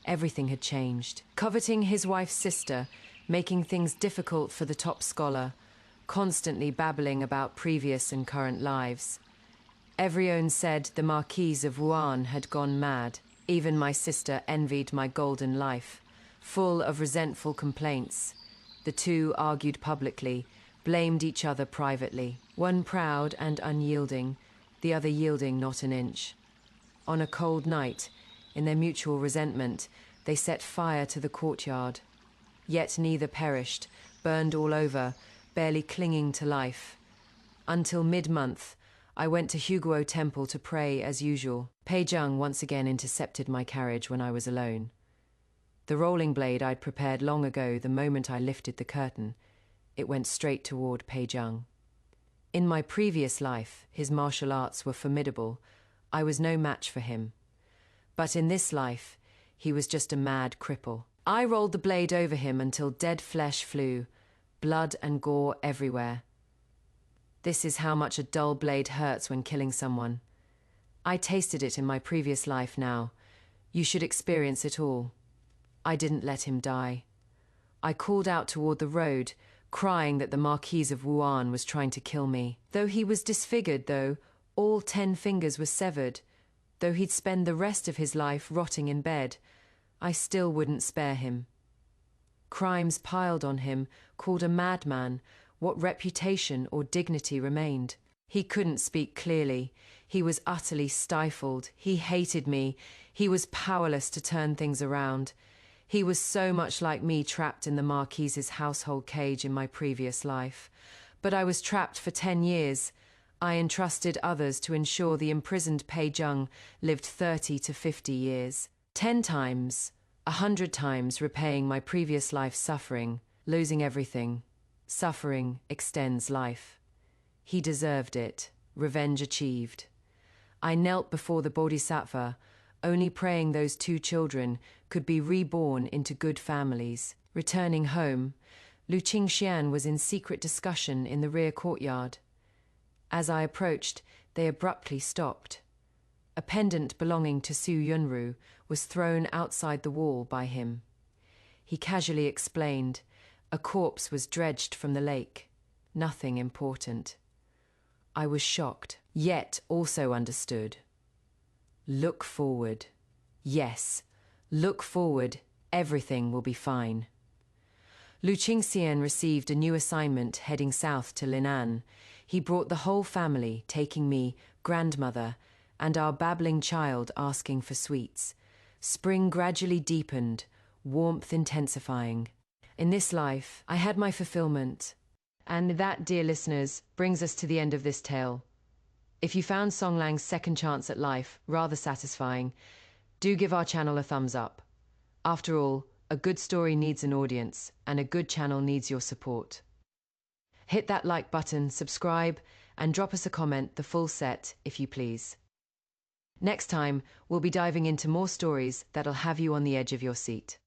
A: Everything had changed. Coveting his wife's sister, making things difficult for the top scholar, constantly babbling about previous and current lives. Everyone said the Marquis of Yong'an had gone mad. Even my sister envied my golden life, full of resentful complaints. The two argued publicly, blamed each other privately, one proud and unyielding, the other yielding not an inch. On a cold night, in their mutual resentment, they set fire to the courtyard. Yet neither perished, burned all over, barely clinging to life. Until mid-month, I went to Huguo Temple to pray as usual. Pei Zheng once again intercepted my carriage when I was alone. The rolling blade I'd prepared long ago, the moment I lifted the curtain, it went straight toward Pei Zheng. In my previous life, his martial arts were formidable. I was no match for him. But in this life, he was just a mad cripple. I rolled the blade over him until dead flesh flew, blood and gore everywhere. This is how much a dull blade hurts when killing someone. I tasted it in my previous life now. You should experience it all. I didn't let him die. I called out toward the road, crying that the Marquis of Yong'an was trying to kill me. Though he was disfigured, though, all 10 fingers were severed, though he'd spend the rest of his life rotting in bed, I still wouldn't spare him. Crimes piled on him, called a madman, what reputation or dignity remained? He couldn't speak clearly. He was utterly stifled. He hated me. He was powerless to turn things around. He was so much like me, trapped in the Marquis's household cage in my previous life. But I was trapped for 10 years. I entrusted others to ensure the imprisoned Pei Zheng lived 30 to 50 years. 10 times, 100 times repaying my previous life's suffering, losing everything. Suffering extends life. He deserved it. Revenge achieved. I knelt before the Bodhisattva, only praying those 2 children could be reborn into good families. Returning home, Lu Qingxian was in secret discussion in the rear courtyard. As I approached, they abruptly stopped. A pendant belonging to Su Yunru was thrown outside the wall by him. He casually explained, a corpse was dredged from the lake. Nothing important. I was shocked, yet also understood. Look forward. Yes, look forward. Everything will be fine. Lu Qingxian received a new assignment heading south to Linan. He brought the whole family, taking me, grandmother, and our babbling child asking for sweets. Spring gradually deepened, warmth intensifying. In this life, I had my fulfillment. And that, dear listeners, brings us to the end of this tale. If you found Song Lang's second chance at life rather satisfying, do give our channel a thumbs up. After all, a good story needs an audience, and a good channel needs your support. Hit that like button, subscribe, and drop us a comment, the full set, if you please. Next time, we'll be diving into more stories that'll have you on the edge of your seat.